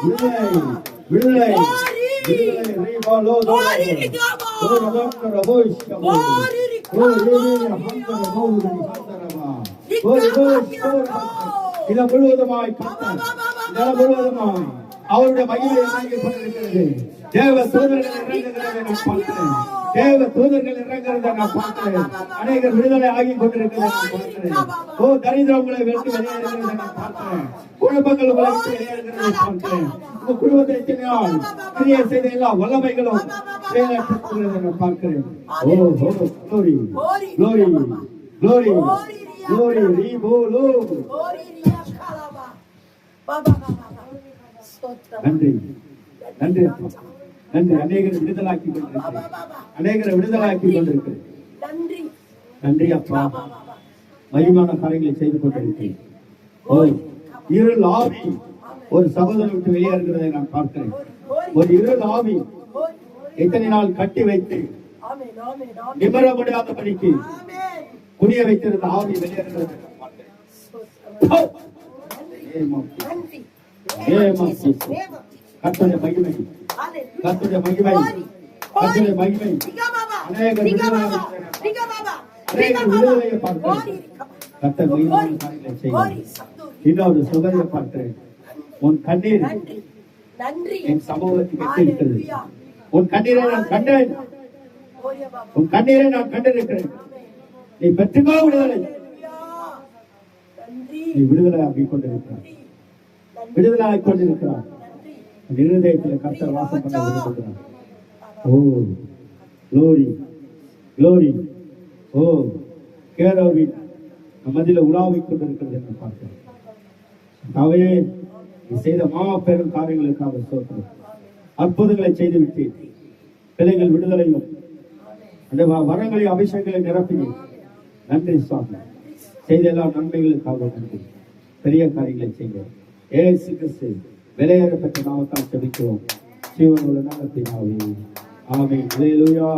விடுதலை விடுதலை விடுதலை ரீபாலோ தோரோ இதை முழுவதுமாய் முழுவதுமாய் அவருடைய மகிமை இறங்கி கொண்டிருக்கிறது தேவ தூதர்கள் இறங்குகிறதை நான் பார்க்கிறேன் தேவ தூதர்கள் இறங்குகிறதை நான் பார்க்கிறேன் அநேகர் விடுதலை ஆகி கொண்டிருக்கிறதை நான் பார்க்கிறேன் ஓ தரித்திரம் உங்களை விட்டு வெளியேறுகிறதை நான் பார்க்கிறேன் குடும்பங்கள் உங்களை விட்டு வெளியேறுகிறதை பார்க்கிறேன் உங்க குடும்பத்தை எத்தனையால் கிரியை செய்த எல்லா வல்லமைகளும் செயலாற்றுகிறதை நான் பார்க்கிறேன் ஓ ஓ glory glory glory glory ரீபோலோ நன்றி நன்றி நன்றி அநேகரை விடுதலாக்கி கொண்டிருக்கிறேன் அநேகரை விடுதலாக்கி கொண்டிருக்கிறேன் நன்றி அப்பா மகிமான காரியங்களை செய்து கொண்டிருக்கிறேன் ஓ இருள் ஆவி ஒரு சகோதரனை விட்டு வெளியேறுகிறதை நான் பார்க்கிறேன் ஒரு இருள் ஆவி எத்தனை நாள் கட்டி வைத்து நிமிர முடியாதபடிக்கு குடிய வைத்திருந்த ஆவி வெளியேறுகிறதை நான் பார்க்கிறேன் கர்த்தருடைய மகிமை கர்த்தருடைய மகிமை கர்த்தருடைய மகிமை அநேகர் விடுதலையை பார்க்கிறேன் கர்த்தர் மகிமையான காரியங்களை செய்கிறார் இன்னொரு சுகரை பார்க்கிறேன் உன் கண்ணீர் என் சமூகத்துக்கு எட்டிருக்கிறது உன் கண்ணீரை நான் கண்டேன் உன் கண்ணீரை நான் கண்டிருக்கிறேன் நீ பெற்றுக்கோ விடுதலை நீ விடுதலை ஆகிக் கொண்டிருக்கிறார் விடுதலை ஆகிக் கொண்டிருக்கிறார் இருதயத்தில் கர்த்தர் வாசம் பண்ண விரும்புகிறார் ஓ glory glory ஓ கேரோவின் மதில உலாவிக் கொண்டிருக்கிறது என்று பார்க்கிறேன் அவையே நீ செய்த மாபெரும் காரியங்களுக்காக ஸ்தோத்திரம் அற்புதங்களை செய்து விட்டேன் பிள்ளைகள் விடுதலையும் அந்த வரங்களையும் அபிஷேகங்களை நிரப்பி நன்றி சுவாமி செய்த எல்லா நன்மைகளுக்காக நன்றி பெரிய காரியங்களை செய்ய இயேசு கிறிஸ்து விலையேறப்பட்ட நாமத்தால் ஜெபிக்கிறோம் ஜீவனுள்ள நாமத்தினாலே ஆமென் அல்லேலூயா.